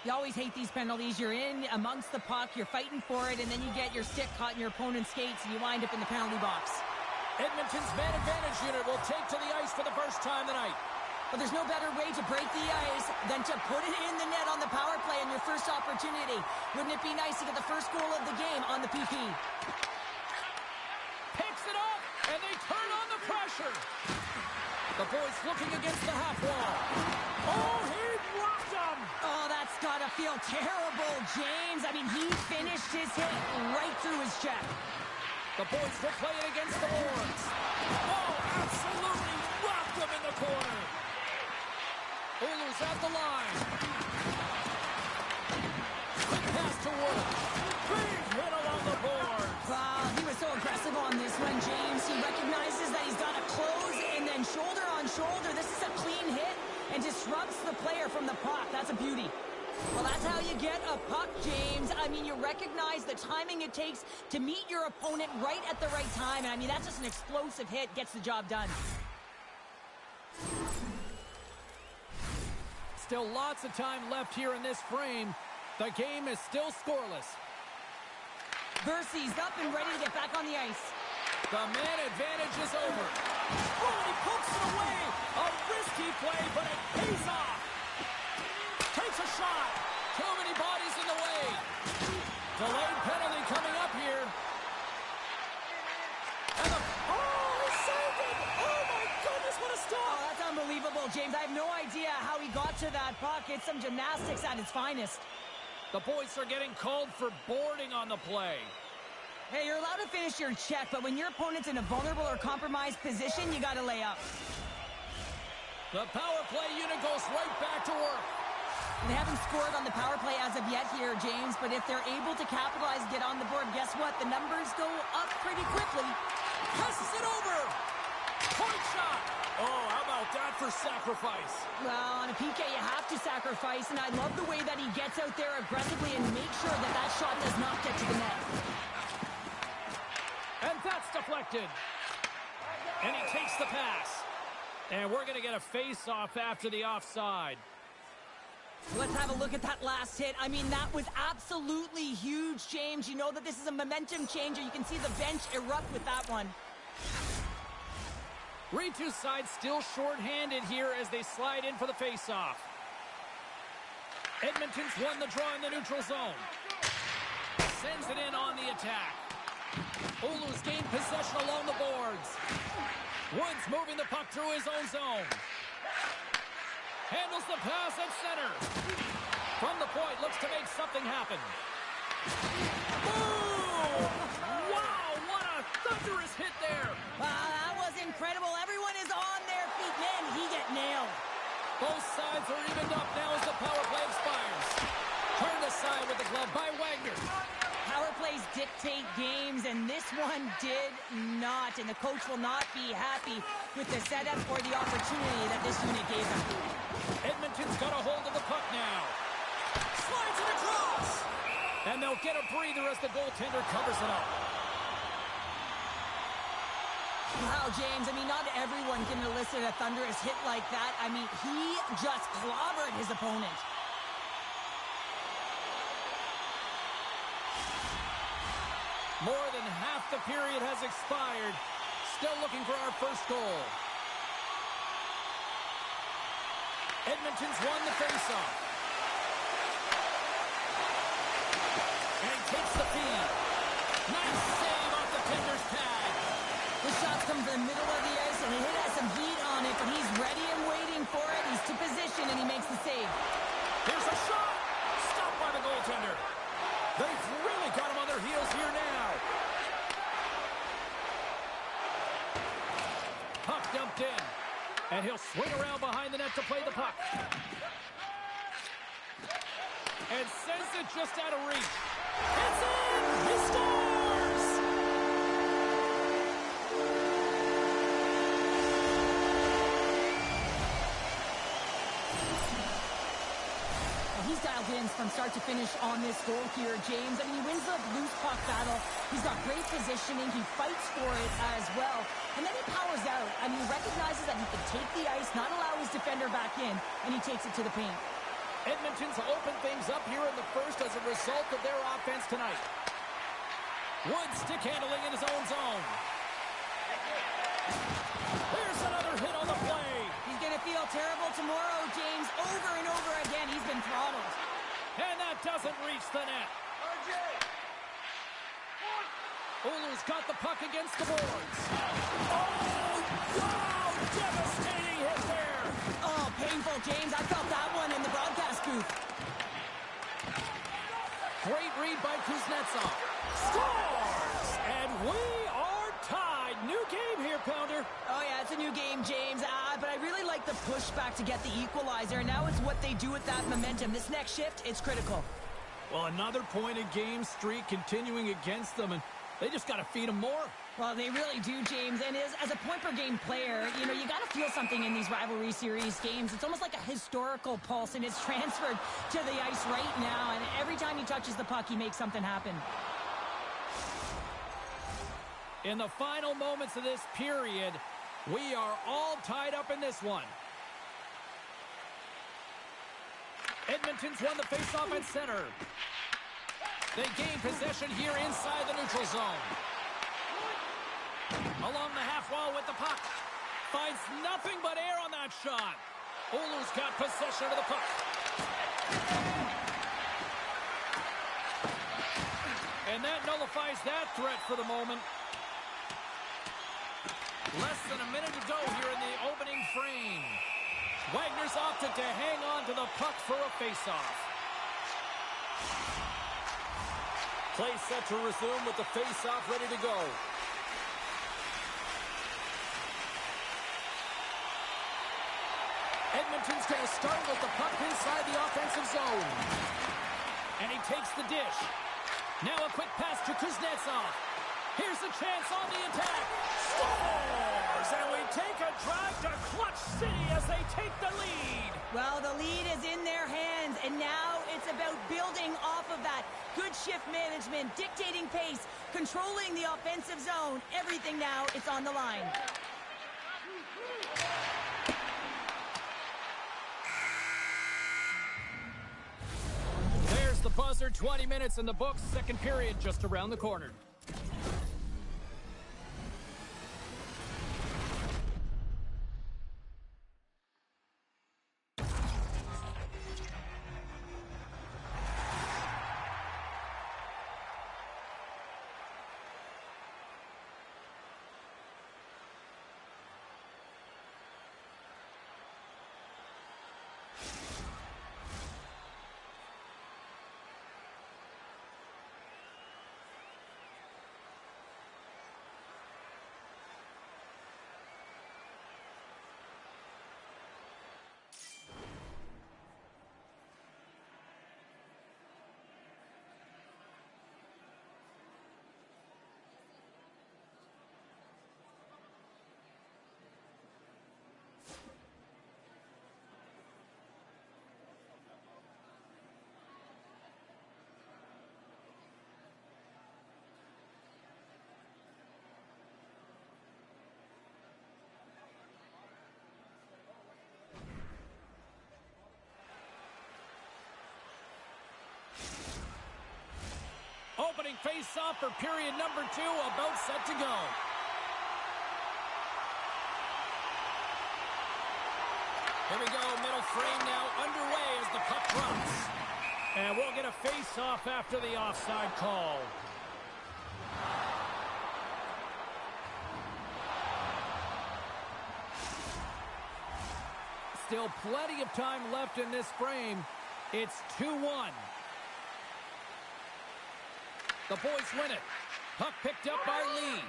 B: You always hate these penalties. You're in amongst the puck, you're fighting for it, and then you get your stick caught in your opponent's skates, and you wind up in the penalty box.
A: Edmonton's man advantage unit will take to the ice for the first time tonight.
B: But there's no better way to break the ice than to put it in the net on the power play on your first opportunity. Wouldn't it be nice to get the first goal of the game on the PP?
A: Picks it up, and they turn on the pressure. The boys looking against the half wall. Oh, he blocked him.
B: Oh, that's got to feel terrible, James. I mean, he finished his hit right through his check.
A: The boys will play it against the boards. Oh, absolutely rocked him in the corner. Oilers at the line. Quick pass to Wood. Big hit along the board.
B: Wow, he was so aggressive on this one, James. He recognizes that he's got to close, and then shoulder on shoulder. This is a clean hit and disrupts the player from the puck. That's a beauty. Well, that's how you get a puck, James. I mean, you recognize the timing it takes to meet your opponent right at the right time. And I mean, that's just an explosive hit. Gets the job done.
A: Still lots of time left here in this frame. The game is still scoreless.
B: Versi's up and ready to get back on the ice.
A: The man advantage is over. Oh, he pokes it away. A risky play, but it pays off. Takes a shot. Too many bodies in the way. Delayed penalty coming up here. And he saved it. Oh, my goodness, what a stop.
B: Oh, that's unbelievable, James. I have no idea how he got to that puck. It's some gymnastics at its finest.
A: The boys are getting called for boarding on the play.
B: Hey, you're allowed to finish your check, but when your opponent's in a vulnerable or compromised position, you got to lay up.
A: The power play unit goes right back to work.
B: They haven't scored on the power play as of yet here, James, but if they're able to capitalize and get on the board, guess what? The numbers go up pretty quickly.
A: Passes it over. Point shot. Oh, how about that for sacrifice?
B: Well, on a PK, you have to sacrifice, and I love the way that he gets out there aggressively and makes sure that that shot does not get to the net.
A: And that's deflected. And he takes the pass. And we're going to get a face-off after the offside.
B: Let's have a look at that last hit. I mean, that was absolutely huge, James. You know that this is a momentum changer. You can see the bench erupt with that one.
A: Ritu's side still short-handed here as they slide in for the face-off. Edmonton's won the draw in the neutral zone. Sends it in on the attack. Oilers gain possession along the boards. Woods moving the puck through his own zone. Handles the pass at center. From the point, looks to make something happen. Boom! Wow, what a thunderous hit there.
B: Wow, that was incredible. Everyone is on their feet. Man, he get nailed.
A: Both sides are evened up now as the power play expires. Turned aside with the glove by Wagner.
B: Power plays dictate games, and this one did not. And the coach will not be happy with the setup or the opportunity that this unit gave him.
A: Edmonton's got a hold of the puck now. Slides it across. And they'll get a breather as the goaltender covers it up.
B: Wow, James, I mean, not everyone can elicit a thunderous hit like that. I mean, he just clobbered his opponent.
A: More than half the period has expired. Still looking for our first goal. Edmonton's won the faceoff. And he takes the feed. Nice save off the tender's pad.
B: The shots come from the middle of the ice, and the hit has some heat on it, but he's ready and waiting for it. He's to position, and he makes the save.
A: Here's a shot. Stopped by the goaltender. They've really got him on their heels here now. Puck dumped in. And he'll swing around behind the net to play the puck. And sends it just out of reach. It's in! He scores!
B: He's dialed in from start to finish on this goal here, James. I mean, he wins the loose puck battle. He's got great positioning. He fights for it as well. And then he powers out. I mean, he recognizes that he can take the ice, not allow his defender back in, and he takes it to the paint.
A: Edmonton's opened things up here in the first as a result of their offense tonight. Wood stick handling in his own zone. Here's another hit on the play.
B: He's going to feel terrible tomorrow, James. Over and over again, he's been throttled.
A: And that doesn't reach the net. Oulu's got the puck against the boards. Oh, wow! Devastating hit there.
B: Oh, painful, James. I felt that one in the broadcast booth.
A: Great read by Kuznetsov. Scores! And we are tied. New game here, Pounder.
B: Oh, yeah, it's a new game, James. But I really like the pushback to get the equalizer. Now it's what they do with that momentum. This next shift, it's critical.
A: Well, another point-a-game streak continuing against them, and they just got to feed them more.
B: Well, they really do, James. And as a point-per-game player, you know, you got to feel something in these rivalry series games. It's almost like a historical pulse, and it's transferred to the ice right now. And every time he touches the puck, he makes something happen.
A: In the final moments of this period, we are all tied up in this one. Edmonton's won the faceoff at center. They gain possession here inside the neutral zone. Along the half wall with the puck. Finds nothing but air on that shot. Oulu's got possession of the puck. And that nullifies that threat for the moment. Less than a minute to go here in the opening frame. Wagner's opted to hang on to the puck for a faceoff. Play set to resume with the faceoff ready to go. Edmonton's going to start with the puck inside the offensive zone. And he takes the dish. Now a quick pass to Kuznetsov. Here's a chance on the attack. Scores! And we take a drive to Clutch City as they take the lead.
B: Well, the lead is in their hands, and now it's about building off of that. Good shift management, dictating pace, controlling the offensive zone. Everything now, it's on the line.
A: There's the buzzer, 20 minutes in the books. Second period just around the corner. face-off for period number 2, about set to go. Here we go, middle frame now underway as the puck drops. And we'll get a face-off after the offside call. Still plenty of time left in this frame. It's 2-1. The boys win it. Puck picked up by Lee.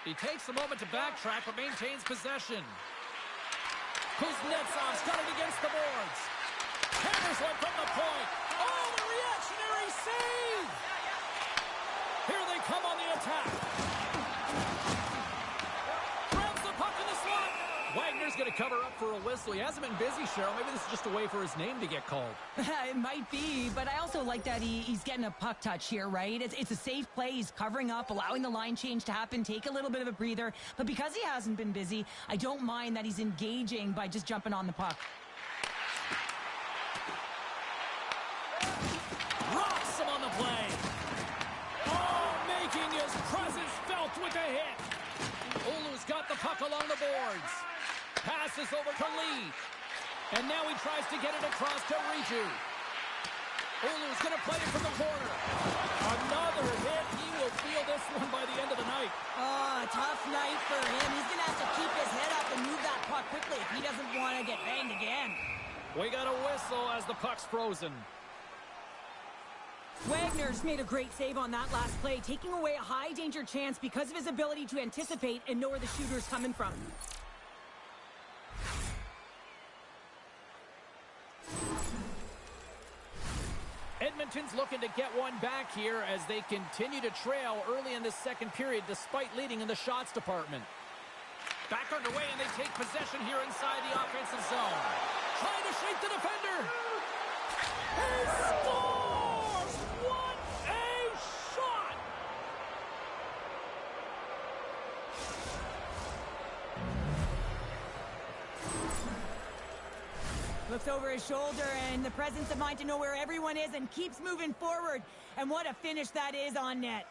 A: He takes a moment to backtrack but maintains possession. Kuznetsov's got it against the boards. Hammers one from the point. Oh, the reactionary save! Here they come on the attack. Grabs the puck in the slot. Wagner's going to cover up for a whistle. He hasn't been busy, Cheryl. Maybe this is just a way for his name to get called.
B: It might be, but I also like that he's getting a puck touch here, right? It's a safe play. He's covering up, allowing the line change to happen, take a little bit of a breather. But because he hasn't been busy, I don't mind that he's engaging by just jumping on the puck.
A: Rocks him on the play. Oh, making his presence felt with a hit. Oulu's got the puck along the boards. Passes over to Lee. And now he tries to get it across to Riju. Oulu's going to play it from the corner. Another hit. He will feel this one by the end of the night.
B: Oh, tough night for him. He's going to have to keep his head up and move that puck quickly if he doesn't want to get banged again.
A: We got a whistle as the puck's frozen.
C: Wagner's made a great save on that last play, taking away a high-danger chance because of his ability to anticipate and know where the shooter's coming from.
A: Edmonton's looking to get one back here as they continue to trail early in this second period despite leading in the shots department. Back underway and they take possession here inside the offensive zone. Trying to shake the defender. He scores! What a shot!
B: Looks over his shoulder and the presence of mind to know where everyone is and keeps moving forward. And what a finish that is on net.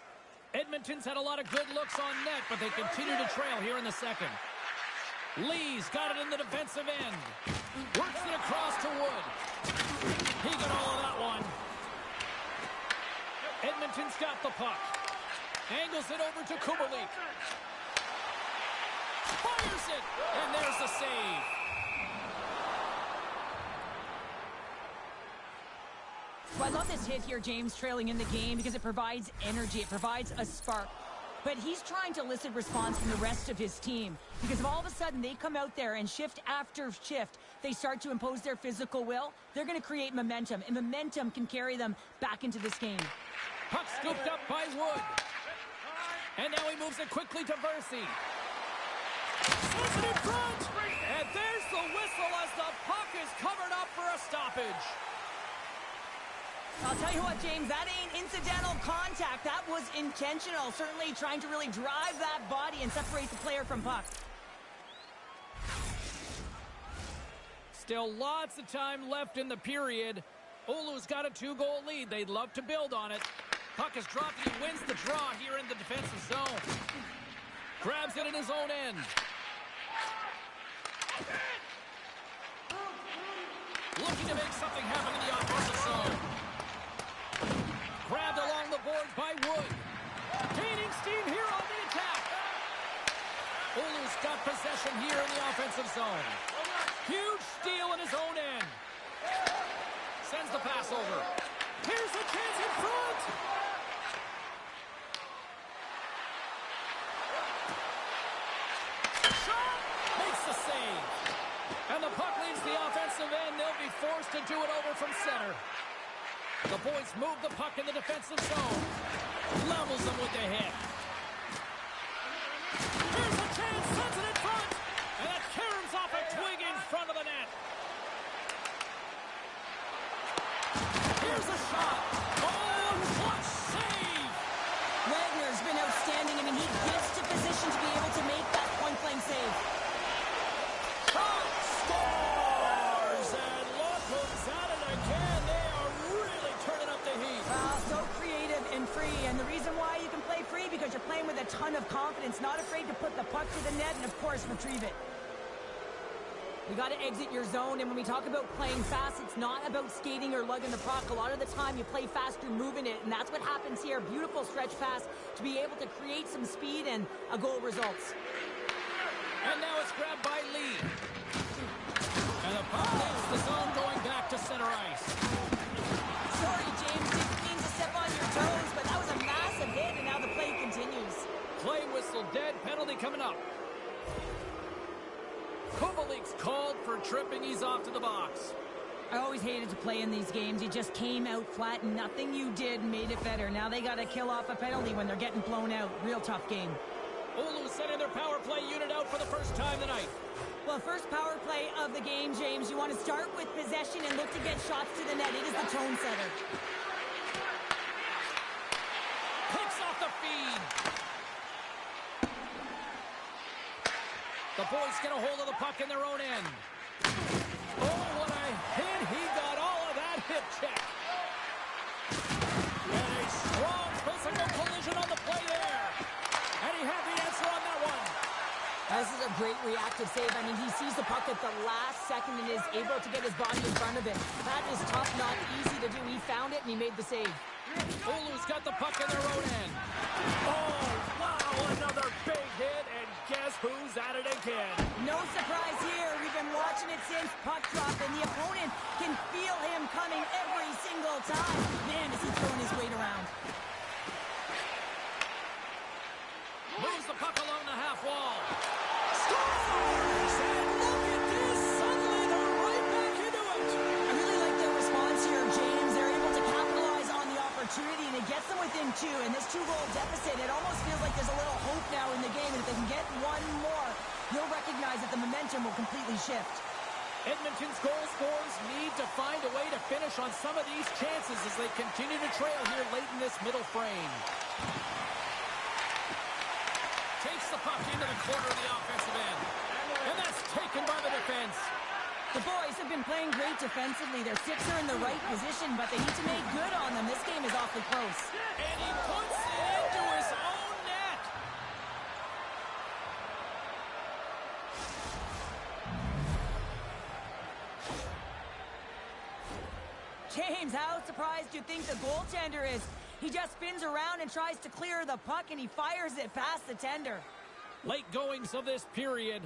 A: Edmonton's had a lot of good looks on net, but they continue to trail here in the second. Lee's got it in the defensive end. Works it across to Wood. He got all of that one. Edmonton's got the puck. Angles it over to Kubalik. Fires it, and there's the save.
B: Well, I love this hit here, James, trailing in the game because it provides energy. It provides a spark. But he's trying to elicit response from the rest of his team because if all of a sudden they come out there and shift after shift, they start to impose their physical will, they're going to create momentum, and momentum can carry them back into this game.
A: Puck scooped up by Wood. And now he moves it quickly to Versi. Sends it in front. And there's the whistle as the puck is covered up for a stoppage.
B: I'll tell you what, James, that ain't incidental contact. That was intentional, certainly trying to really drive that body and separate the player from puck.
A: Still lots of time left in the period. Oulu's got a 2-goal lead. They'd love to build on it. Puck is dropped. He wins the draw here in the defensive zone. Grabs it in his own end. Looking to make something happen in the offensive zone. Grabbed along the boards by Wood. Gaining steam here on the attack. Oulu's got possession here in the offensive zone. Huge steal in his own end. Sends the pass over. Here's a chance in front. Shot! Makes the save. And the puck leaves the offensive end. They'll be forced to do it over from center. The boys move the puck in the defensive zone. Levels them with the hit. Here's a chance. Sends it in front. And that caroms off a twig in front of the net. Here's a shot. Oh, what save!
B: Wagner's been outstanding. I mean, he gets to position to be able to make that point-blank save.
A: Shot scores! And look who's at it again. They are really turning up the heat.
B: So creative and free. free, and the reason why you can play free because you're playing with a ton of confidence, not afraid to put the puck to the net and, of course, retrieve it. You got to exit your zone, and when we talk about playing fast, it's not about skating or lugging the puck. A lot of the time, you play faster moving it, and that's what happens here. Beautiful stretch pass to be able to create some speed, and a goal results.
A: And now it's grabbed by Lee. And the puck leaves the zone going back to center ice.
B: Sorry, James, didn't mean to step on your toes, but that was a massive hit, and now the play continues.
A: Play whistle dead, penalty coming up. Kovalik's called for tripping. He's off to the box.
B: I always hated to play in these games. You just came out flat, and nothing you did made it better. Now they got to kill off a penalty when they're getting blown out. Real tough game.
A: Oulu sending their power play unit out for the first time tonight.
B: Well, first power play of the game, James. You want to start with possession and look to get shots to the net. It is the tone setter.
A: Picks off the feed. The boys get a hold of the puck in their own end. Oh, what a hit. He got all of that hit check. And a strong physical collision on the play there. And he had the answer on that one.
B: This is a great reactive save. I mean, he sees the puck at the last second and is able to get his body in front of it. That is tough, not easy to do. He found it and he made the save.
A: Oulu's got the puck in their own end. Oh, wow, another big hit, and guess who's at it again?
B: No surprise here. We've been watching it since puck drop, and the opponent can feel him coming every single time. Man, is he throwing his weight around.
A: Moves the puck along the half wall. Scores! And look at this. Suddenly they're right back into it.
B: I really like their response here, James. They're able to capitalize on the opportunity, and it gets them within two. And this two-goal deficit, it almost feels like there's a little hope now in the game. And if they can get one more, you'll recognize that the momentum will completely shift.
A: Edmonton's goal scorers need to find a way to finish on some of these chances as they continue to trail here late in this middle frame. Takes the puck into the corner of the offensive end. And that's taken by the defense.
B: The boys have been playing great defensively. Their sticks are in the right position, but they need to make good on them. This game is awfully close.
A: And he puts it into his own net.
B: James, how surprised do you think the goaltender is? He just spins around and tries to clear the puck, and he fires it past the tender.
A: Late goings of this period.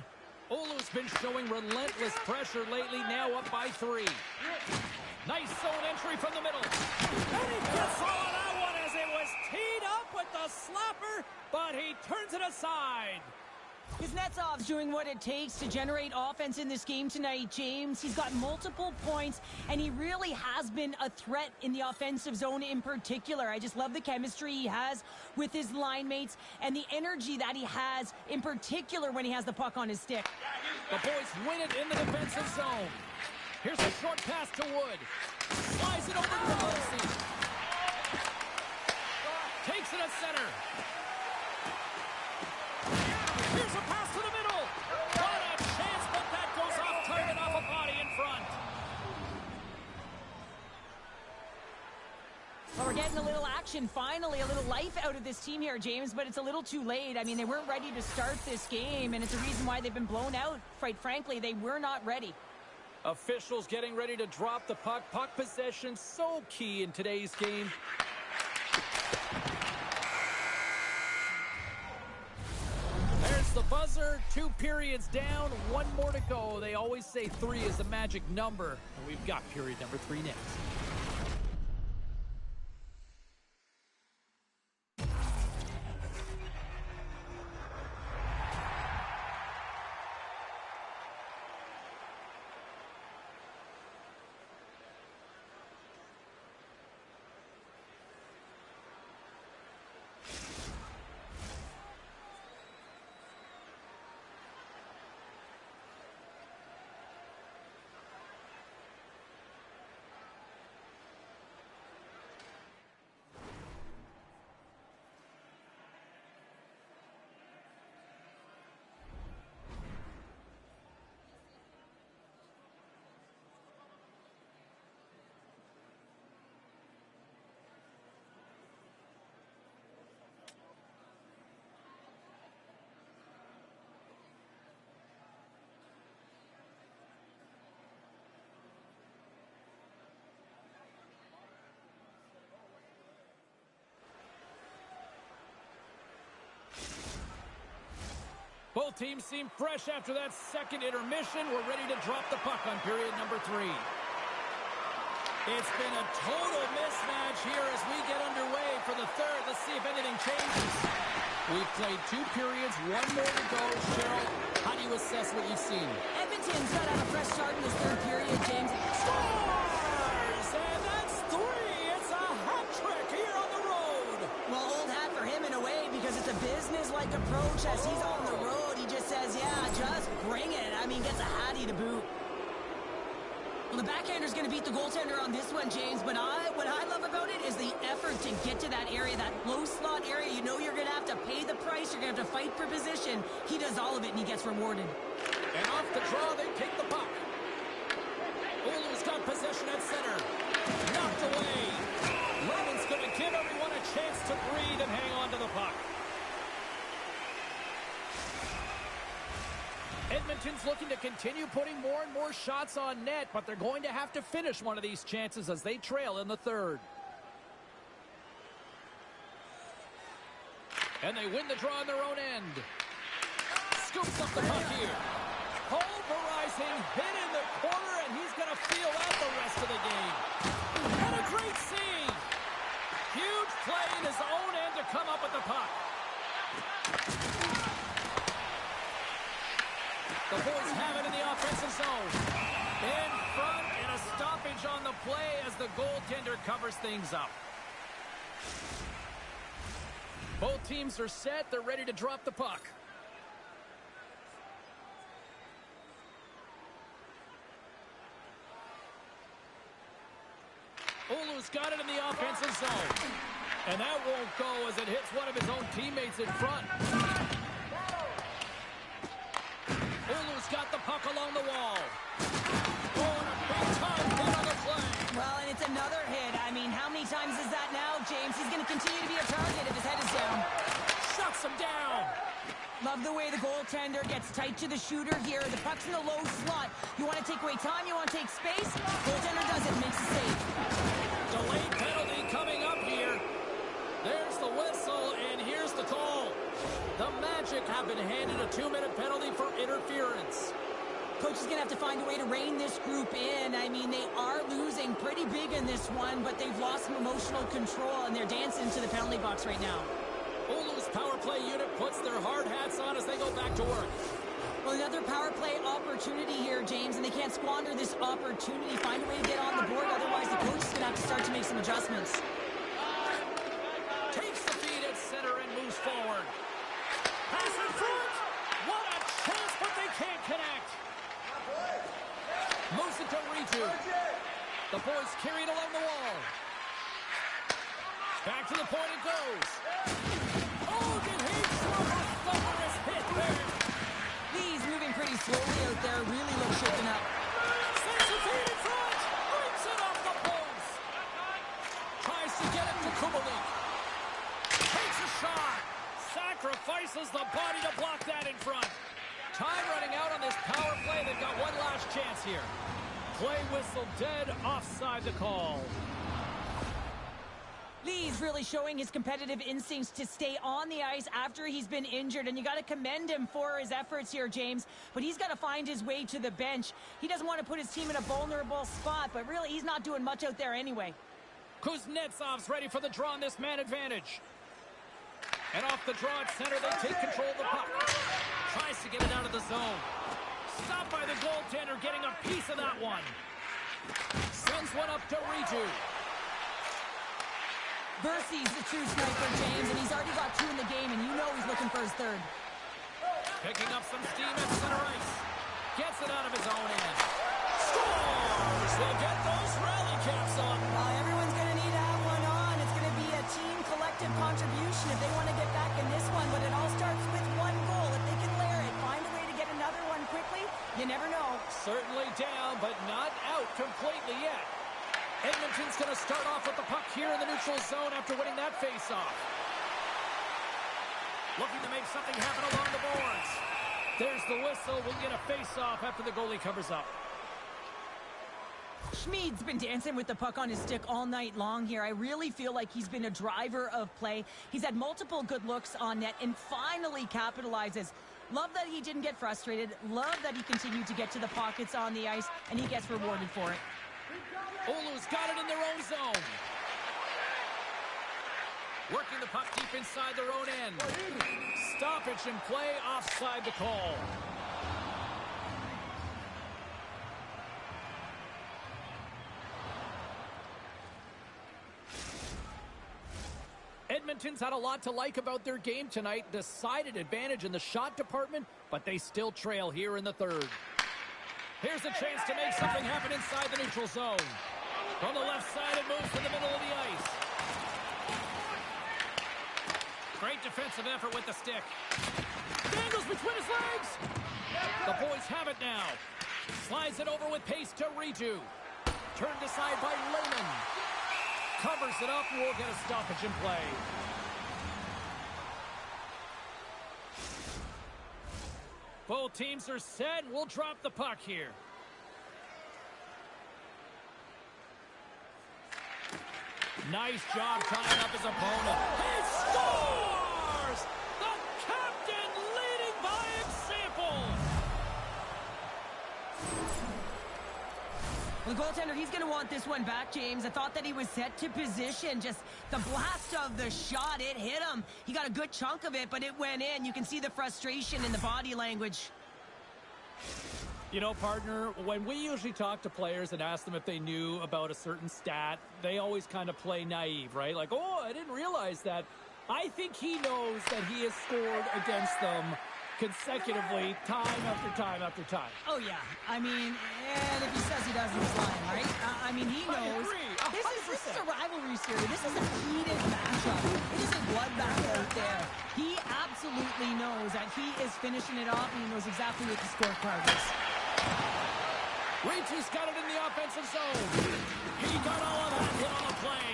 A: Oulu's been showing relentless pressure lately, now up by 3. Nice zone entry from the middle. And he gets all of that one as it was teed up with the slapper, but he turns it aside.
B: Kuznetsov's doing what it takes to generate offense in this game tonight, James. He's got multiple points, and he really has been a threat in the offensive zone in particular. I just love the chemistry he has with his line mates and the energy that he has, in particular when he has the puck on his stick.
A: The boys win it in the defensive zone. Here's a short pass to Wood. Slides it over to Wilson. Takes it at center. Here's a pass to the middle. What a chance, but that goes off target off a body in front.
B: Well, we're getting a little action, finally, a little life out of this team here, James, but it's a little too late. I mean, they weren't ready to start this game, and it's a reason why they've been blown out. Quite frankly, they were not ready.
A: Officials getting ready to drop the puck. Puck possession so key in today's game. There's the buzzer. 2 periods down, 1 more to go. They always say 3 is the magic number, and we've got period number 3 next. teams seem fresh after that second intermission. We're ready to drop the puck on period number 3. It's been a total mismatch here as we get underway for the third. Let's see if anything changes. We've played 2 periods, 1 more to go. Cheryl, how do you assess what you've seen?
B: Edmonton's got out a fresh start in this third period, James.
A: Scores! And that's 3! It's a hat trick here on the road.
B: Well, old hat for him in a way because it's a business-like approach as he's on the road. He just says, yeah, just bring it. I mean, gets a hattie to boot. Well, the backhander's going to beat the goaltender on this one, James, but what I love about it is the effort to get to that area, that low slot area. You know you're going to have to pay the price. You're going to have to fight for position. He does all of it, and he gets rewarded.
A: And off the draw, they take the puck. Oulu's got possession at center. Knocked away. Levin's going to give everyone a chance to breathe and hang on to the puck. Edmonton's looking to continue putting more and more shots on net, but they're going to have to finish one of these chances as they trail in the third. And they win the draw on their own end. Scoops up the puck here. Pulverizing, hit in the corner, and he's going to feel out the rest of the game. And a great save. Huge play in his own end to come up with the puck. The boys have it in the offensive zone. In front, and a stoppage on the play as the goaltender covers things up. Both teams are set. They're ready to drop the puck. Oulu's got it in the offensive zone. And that won't go as it hits one of his own teammates in front. Oulu's got the puck along the wall. Oh, and a big-time hit on the play.
B: Well, and it's another hit. I mean, how many times is that now, James? He's going to continue to be a target if his head is down.
A: Shuts him down.
B: Love the way the goaltender gets tight to the shooter here. The puck's in the low slot. You want to take away time, you want to take space. Goaltender does it, makes a save.
A: Delayed penalty coming up here. There's the whistle, and here's the call. The Magic have been handed a 2-minute penalty for interference.
B: Coach is going to have to find a way to rein this group in. I mean, they are losing pretty big in this one, but they've lost some emotional control, and they're dancing into the penalty box right now.
A: Oulu's power play unit puts their hard hats on as they go back to work.
B: Well, another power play opportunity here, James, and they can't squander this opportunity. Find a way to get on the board, otherwise the coach is going to have to start to make some adjustments.
A: Takes the feed at center and moves forward. Pass in front. What a chance, but they can't connect. Moves it to Ritu. The boys carry it along the wall. Back to the point it goes. Oh, did he throw a thunderous hit there?
B: He's moving pretty slowly out there. Really looks shaken up.
A: Sends the feed in front. Brings it off the post. Tries to get it to Kubalik. Takes a shot. Sacrifices the body to block that in front. Time running out on this power play. They've got one last chance here. Play whistle dead. Offside the call.
B: Lee's really showing his competitive instincts to stay on the ice after he's been injured, and you got to commend him for his efforts here, James. But he's got to find his way to the bench. He doesn't want to put his team in a vulnerable spot, but really he's not doing much out there anyway.
A: Kuznetsov's ready for the draw on this man advantage. And off the draw at center, they take control of the puck. Tries to get it out of the zone. Stopped by the goaltender, getting a piece of that one. Sends one up to Ritu.
B: Bercy's the true sniper, James, and he's already got 2 in the game, and you know he's looking for his third.
A: Picking up some steam at center ice. Gets it out of his own end. Scores! They get those rally caps on.
B: Everyone's going to need to have one on. It's going to be a team collective contribution if they want to get back in this one, but it all starts with one goal. If they can layer it, find a way to get another one quickly, you never know.
A: Certainly down, but not out completely yet. Edmonton's going to start off with the puck here in the neutral zone after winning that faceoff. Looking to make something happen along the boards. There's the whistle. We'll get a faceoff after the goalie covers up.
B: Schmid's been dancing with the puck on his stick all night long here. I really feel like he's been a driver of play. He's had multiple good looks on net and finally capitalizes. Love that he didn't get frustrated. Love that he continued to get to the pockets on the ice, and he gets rewarded for it.
A: Oulu's got it in their own zone. Working the puck deep inside their own end. Stoppage in play, offside the call. Edmonton's had a lot to like about their game tonight. Decided advantage in the shot department, but they still trail here in the third. Here's a chance to make something happen inside the neutral zone. From the left side, it moves to the middle of the ice. Great defensive effort with the stick. Dangles between his legs. The boys have it now. Slides it over with pace to Ritu. Turned aside by Lehman. Covers it up, we'll get a stoppage in play. Both teams are set. We'll drop the puck here. Nice job tying up his opponent. He scores! The captain leading by example.
B: The goaltender, he's going to want this one back, James. I thought that he was set to position. Just the blast of the shot, it hit him. He got a good chunk of it, but it went in. You can see the frustration in the body language.
A: You know, partner, when we usually talk to players and ask them if they knew about a certain stat, they always kind of play naive, right? Like, oh, I didn't realize that. I think he knows that he has scored against them consecutively, time after time after time.
B: Oh, yeah. I mean, and if he says he doesn't, he's lying, right? I mean, he knows. This is a rivalry series. This is a heated matchup. It is a bloodbath out there. He absolutely knows that he is finishing it off, and he knows exactly what the scorecard is.
A: Ritu's got it in the offensive zone. He got all of that hit on the play.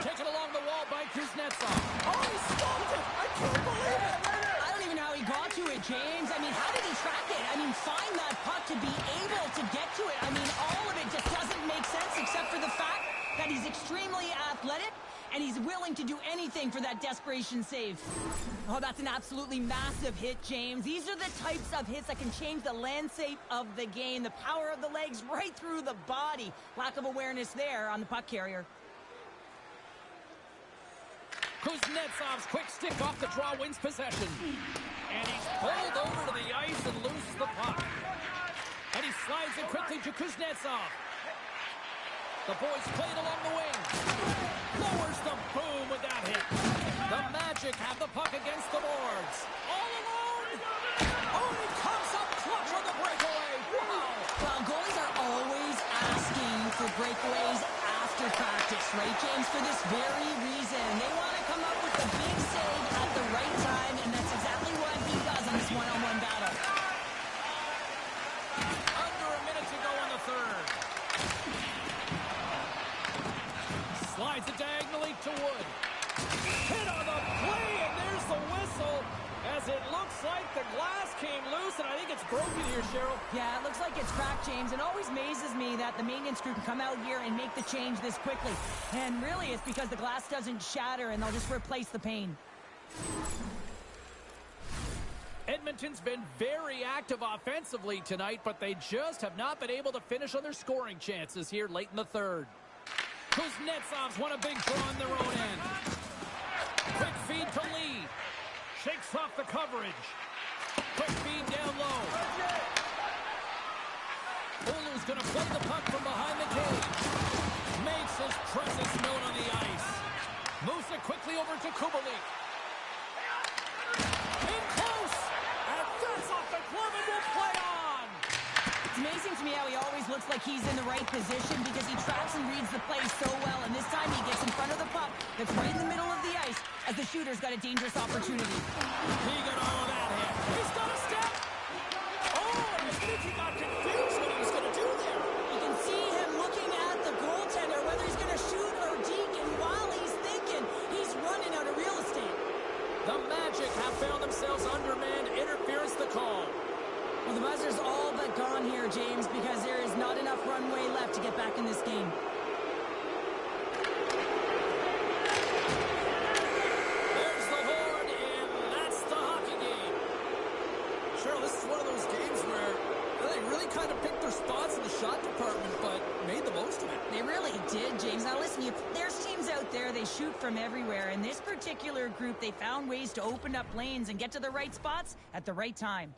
A: Taken along the wall by Kuznetsov.
B: Oh, he stopped it! I can't believe it! I don't even know how he got to it, James. I mean, how did he track it? I mean, find that puck to be able to get to it. I mean, all of it just doesn't make sense except for the fact that he's extremely athletic and he's willing to do anything for that desperation save. Oh, that's an absolutely massive hit, James. These are the types of hits that can change the landscape of the game. The power of the legs right through the body. Lack of awareness there on the puck carrier.
A: Kuznetsov's quick stick off the draw wins possession. And he's pulled over to the ice and loose the puck. And he slides it quickly to Kuznetsov. The boys played along the wing. Lowers the boom with that hit. The Magic have the puck against the boards. All alone. Oh, he comes up clutch on the breakaway. Wow.
B: Well, goalies are always asking for breakaways after practice, right, James? For this very reason. They want to come up with the big save at the right time, and that's exactly what he does in this one-on-one battle.
A: Under a minute to go in the third. Slides it diagonally to Wood. Hit on the play, and there's the whistle as it looks like the glass came loose, and I think it's broken here, Cheryl.
B: Yeah, it looks like it's cracked, James. It always amazes me that the maintenance crew can come out here and make the change this quickly. And really, it's because the glass doesn't shatter, and they'll just replace the pane.
A: Edmonton's been very active offensively tonight, but they just have not been able to finish on their scoring chances here late in the third. Kuznetsov's won a big draw on their own end. Quick feed to Lee. Shakes off the coverage. Quick feed down low. Oulu's going to play the puck from behind the cage. Makes his presence known on the ice. Moves it quickly over to Kubalik. In close. And that's off the glove and will play on.
B: It's amazing to me how he always looks like he's in the right position because he tracks and reads the play so well. And this time he gets in front of the puck that's right in the middle of the ice as the shooter's got a dangerous opportunity.
A: He got all of that hit. He's got a step. Oh, I think he got confused what he was going to do there.
B: You can see him looking at the goaltender, whether he's going to shoot or deke. And while he's thinking, he's running out of real estate.
A: The Magic have found themselves undermanned. Interference the call.
B: Well, the buzzer's all but gone here, James, because there is not enough runway left to get back in this game.
A: There's the horn, and that's the hockey game.
B: shoot from everywhere. In this particular group, they found ways to open up lanes and get to the right spots at the right time.